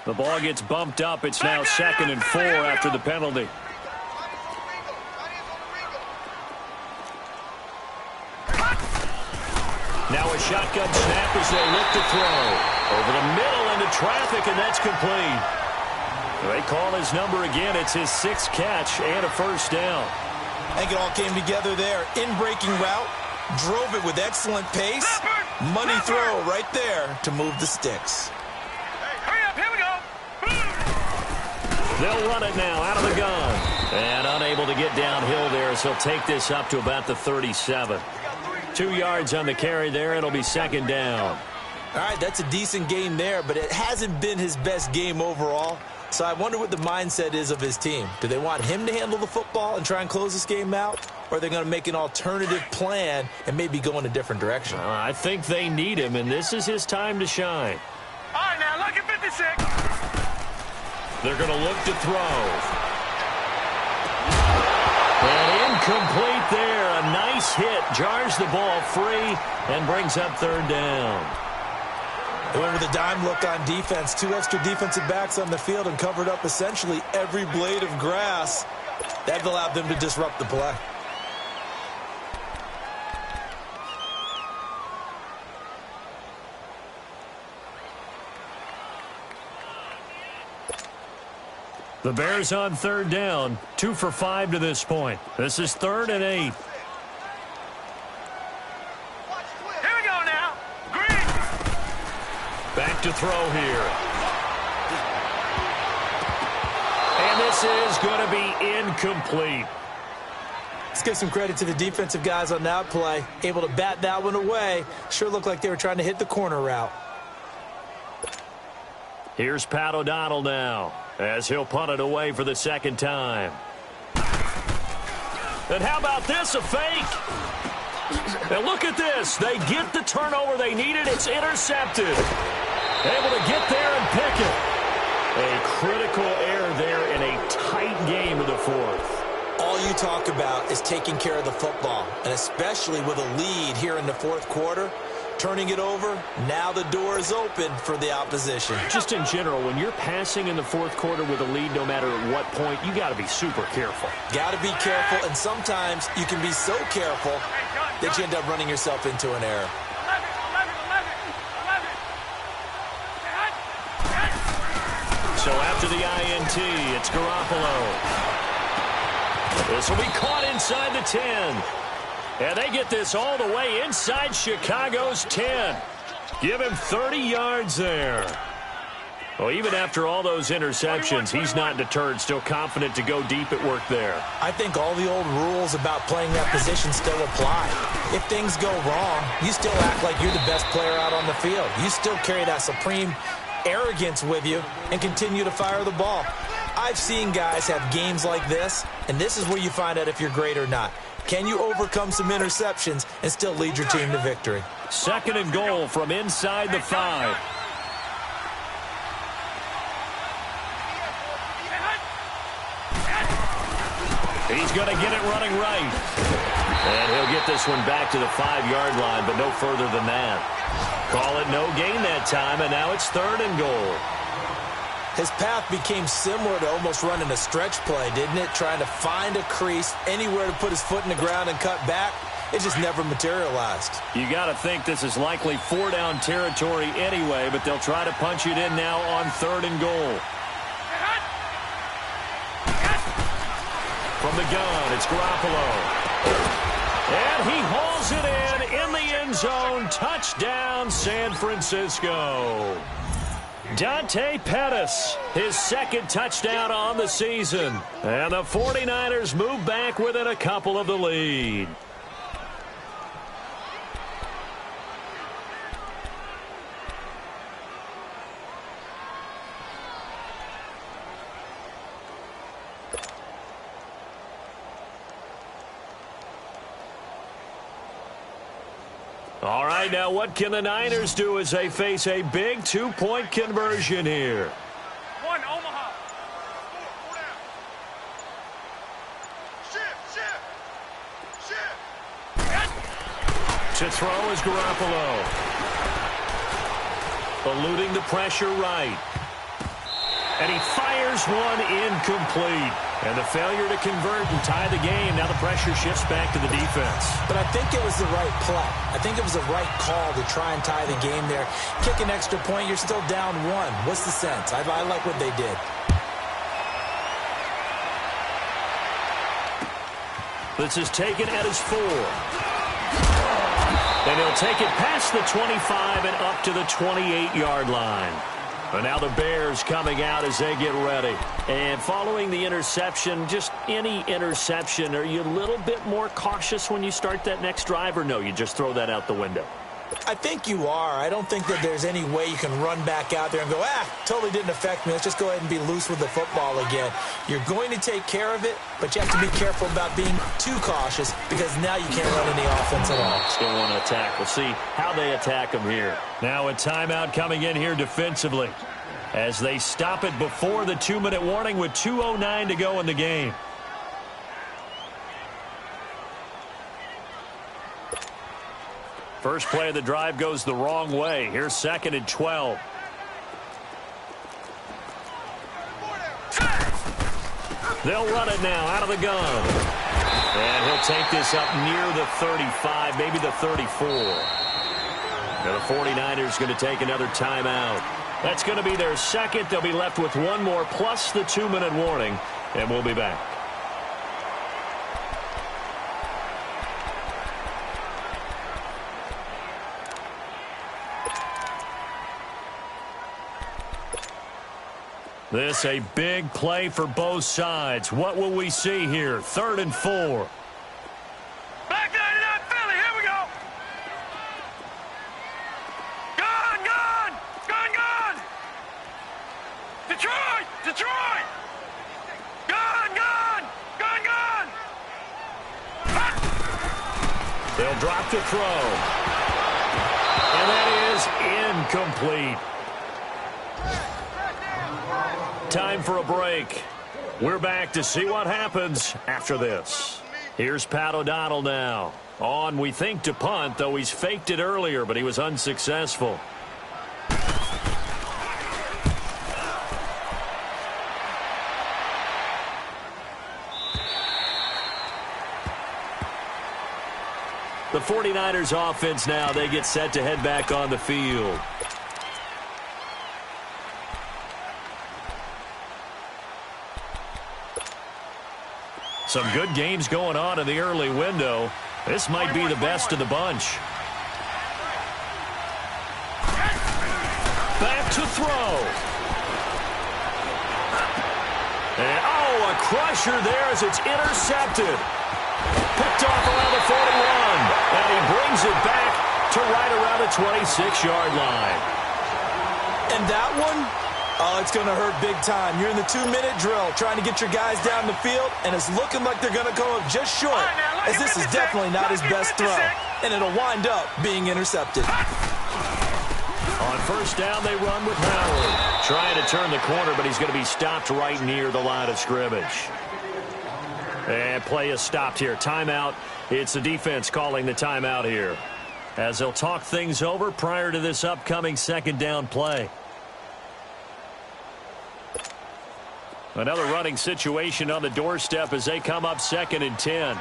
The ball gets bumped up. It's now 2nd and 4 after the penalty. Now a shotgun snap as they look to throw. Over the middle into traffic, and that's complete. They call his number again. It's his 6th catch and a first down. I think it all came together there. In-breaking route, drove it with excellent pace. Money throw right there to move the sticks. Hurry up, here we go. They'll run it now out of the gun. And unable to get downhill there, so he'll take this up to about the 37. 2 yards on the carry there. It'll be 2nd down. All right, that's a decent game there, but it hasn't been his best game overall. So I wonder what the mindset is of his team. Do they want him to handle the football and try and close this game out? Or are they going to make an alternative plan and maybe go in a different direction? I think they need him, and this is his time to shine. All right, now look at 56. They're going to look to throw. And incomplete there. A nice hit. Jars the ball free and brings up 3rd down. They went with a dime look on defense. 2 extra defensive backs on the field and covered up essentially every blade of grass. That allowed them to disrupt the play. The Bears on 3rd down. 2 for 5 to this point. This is 3rd and 8. Here we go now. Green. Back to throw here. And this is going to be incomplete. Let's give some credit to the defensive guys on that play. Able to bat that one away. Sure looked like they were trying to hit the corner route. Here's Pat O'Donnell now, as he'll punt it away for the 2nd time. And how about this, a fake? And look at this. They get the turnover they needed. It's intercepted. Able to get there and pick it. A critical error there in a tight game of the 4th. All you talk about is taking care of the football, and especially with a lead here in the 4th quarter. Turning it over, now the door is open for the opposition. Just in general, when you're passing in the 4th quarter with a lead, no matter at what point, you got to be super careful. Got to be careful, and sometimes you can be so careful that you end up running yourself into an error. 11. So after the INT, it's Garoppolo. This will be caught inside the 10. And they get this all the way inside Chicago's 10. Give him 30 yards there. Well, even after all those interceptions, he's not deterred, still confident to go deep at work there. I think all the old rules about playing that position still apply. If things go wrong, you still act like you're the best player out on the field. You still carry that supreme arrogance with you and continue to fire the ball. I've seen guys have games like this, and this is where you find out if you're great or not. Can you overcome some interceptions and still lead your team to victory? 2nd and goal from inside the 5. He's going to get it running right. And he'll get this one back to the 5-yard line, but no further than that. Call it no gain that time, and now it's 3rd and goal. His path became similar to almost running a stretch play, didn't it? Trying to find a crease, anywhere to put his foot in the ground and cut back. It just never materialized. You got to think this is likely 4-down territory anyway, but they'll try to punch it in now on 3rd and goal. From the gun, it's Garoppolo. And he hauls it in the end zone. Touchdown, San Francisco. Dante Pettis, his 2nd touchdown on the season. And the 49ers move back within a couple of the lead. All right, now what can the Niners do as they face a big two-point conversion here? One, Omaha. Four down. Shift. To throw is Garoppolo. Eluding the pressure right. And he fires one incomplete. And the failure to convert and tie the game. Now the pressure shifts back to the defense. But I think it was the right play. I think it was the right call to try and tie the game there. Kick an extra point, you're still down one. What's the sense? I like what they did. This is taken at his 4. And he'll take it past the 25 and up to the 28-yard line. And now the Bears coming out as they get ready. And following the interception, just any interception, are you a little bit more cautious when you start that next drive, or no, you just throw that out the window? I think you are. I don't think that there's any way you can run back out there and go, totally didn't affect me. Let's just go ahead and be loose with the football again. You're going to take care of it, but you have to be careful about being too cautious because now you can't run any offense at all. Still want to attack. We'll see how they attack them here. Now a timeout coming in here defensively as they stop it before the 2-minute warning with 2:09 to go in the game. First play of the drive goes the wrong way. Here's 2nd and 12. They'll run it now out of the gun. And he'll take this up near the 35, maybe the 34. Now the 49ers going to take another timeout. That's going to be their second. They'll be left with one more plus the 2-minute warning, and we'll be back. This a big play for both sides. What will we see here? 3rd and 4. Back 99, Philly, here we go. Gone, gone, gone, gone. Detroit, Detroit. Gone, gone, gone, gone. They'll drop to throw. And that is incomplete. Time for a break. We're back to see what happens after this. Here's Pat O'Donnell now. On, we think, to punt, though he's faked it earlier, but he was unsuccessful. The 49ers offense now, they get set to head back on the field. Some good games going on in the early window. This might be the best of the bunch. Back to throw. And, a crusher there as it's intercepted. Picked off around the 41. And he brings it back to right around the 26-yard line. And that one? Oh, it's going to hurt big time. You're in the 2-minute drill trying to get your guys down the field, and it's looking like they're going to come up just short, as this is definitely not his best throw, and it'll wind up being intercepted. On first down, they run with Howard. Trying to turn the corner, but he's going to be stopped right near the line of scrimmage. And play is stopped here. Timeout. It's the defense calling the timeout here, as they'll talk things over prior to this upcoming 2nd down play. Another running situation on the doorstep as they come up 2nd and 10.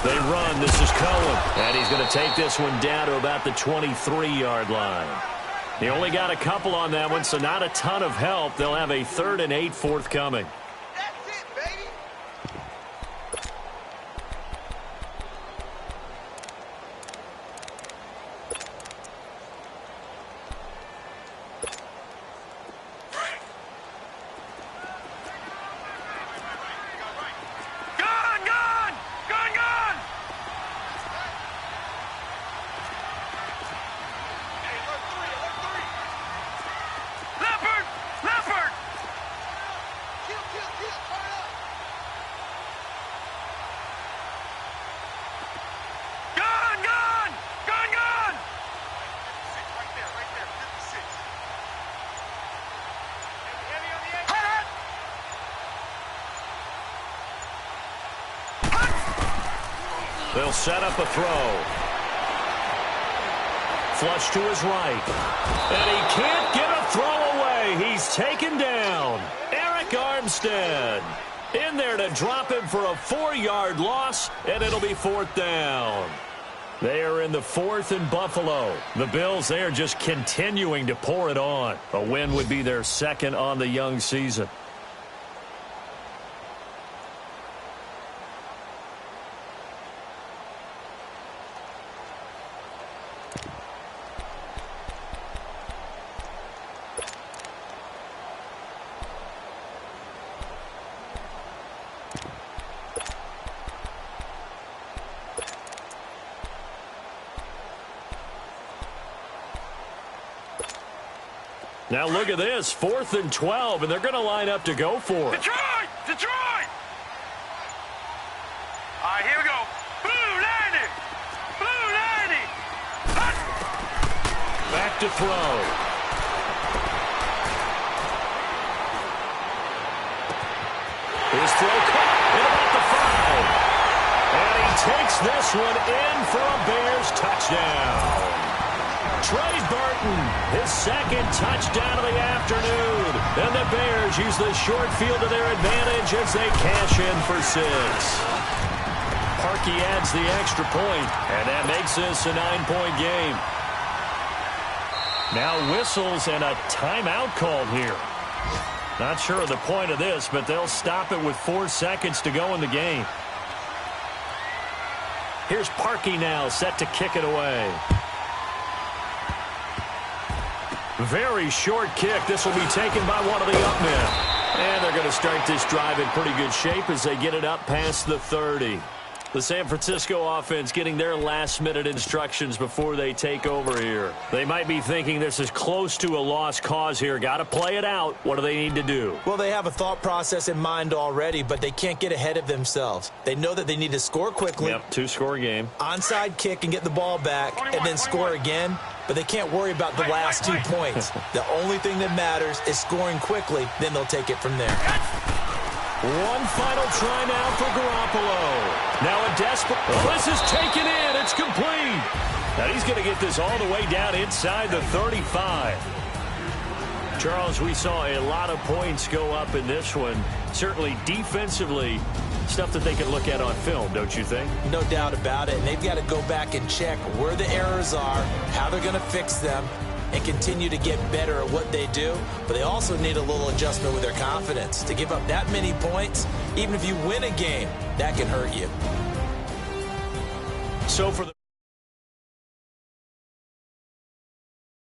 They run. This is Cohen. And he's going to take this one down to about the 23-yard line. He only got a couple on that one, so not a ton of help. They'll have a 3rd and 8 forthcoming. They'll set up a throw. Flush to his right. And he can't get a throw away. He's taken down. Eric Armstead in there to drop him for a 4-yard loss, and it'll be 4th down. They are in the 4th in Buffalo. The Bills, they are just continuing to pour it on. A win would be their 2nd on the young season. Now look at this, 4th and 12, and they're going to line up to go for it. Detroit! Detroit! All right, here we go. Blue 90! Blue 90! Hut! Back to throw. His throw caught at about the 5. And he takes this one in for a Bears touchdown. Trey Burton, his 2nd touchdown of the afternoon. And the Bears use the short field to their advantage as they cash in for 6. Parkey adds the extra point, and that makes this a 9-point game. Now whistles and a timeout called here. Not sure of the point of this, but they'll stop it with 4 seconds to go in the game. Here's Parkey now, set to kick it away. Very short kick. This will be taken by one of the up men. And they're going to start this drive in pretty good shape as they get it up past the 30. The San Francisco offense getting their last-minute instructions before they take over here. They might be thinking this is close to a lost cause here. Got to play it out. What do they need to do? Well, they have a thought process in mind already, but they can't get ahead of themselves. They know that they need to score quickly. Yep, 2-score game. Onside kick and get the ball back, and then score again. But they can't worry about the last 2 points. The only thing that matters is scoring quickly. Then they'll take it from there. One final try now for Garoppolo. Now a desperate... Oh, this is taken in. It's complete. Now he's going to get this all the way down inside the 35. Charles, we saw a lot of points go up in this one. Certainly defensively, stuff that they can look at on film, don't you think? No doubt about it. And they've got to go back and check where the errors are, how they're going to fix them, and continue to get better at what they do. But they also need a little adjustment with their confidence. To give up that many points, even if you win a game, that can hurt you. So for the...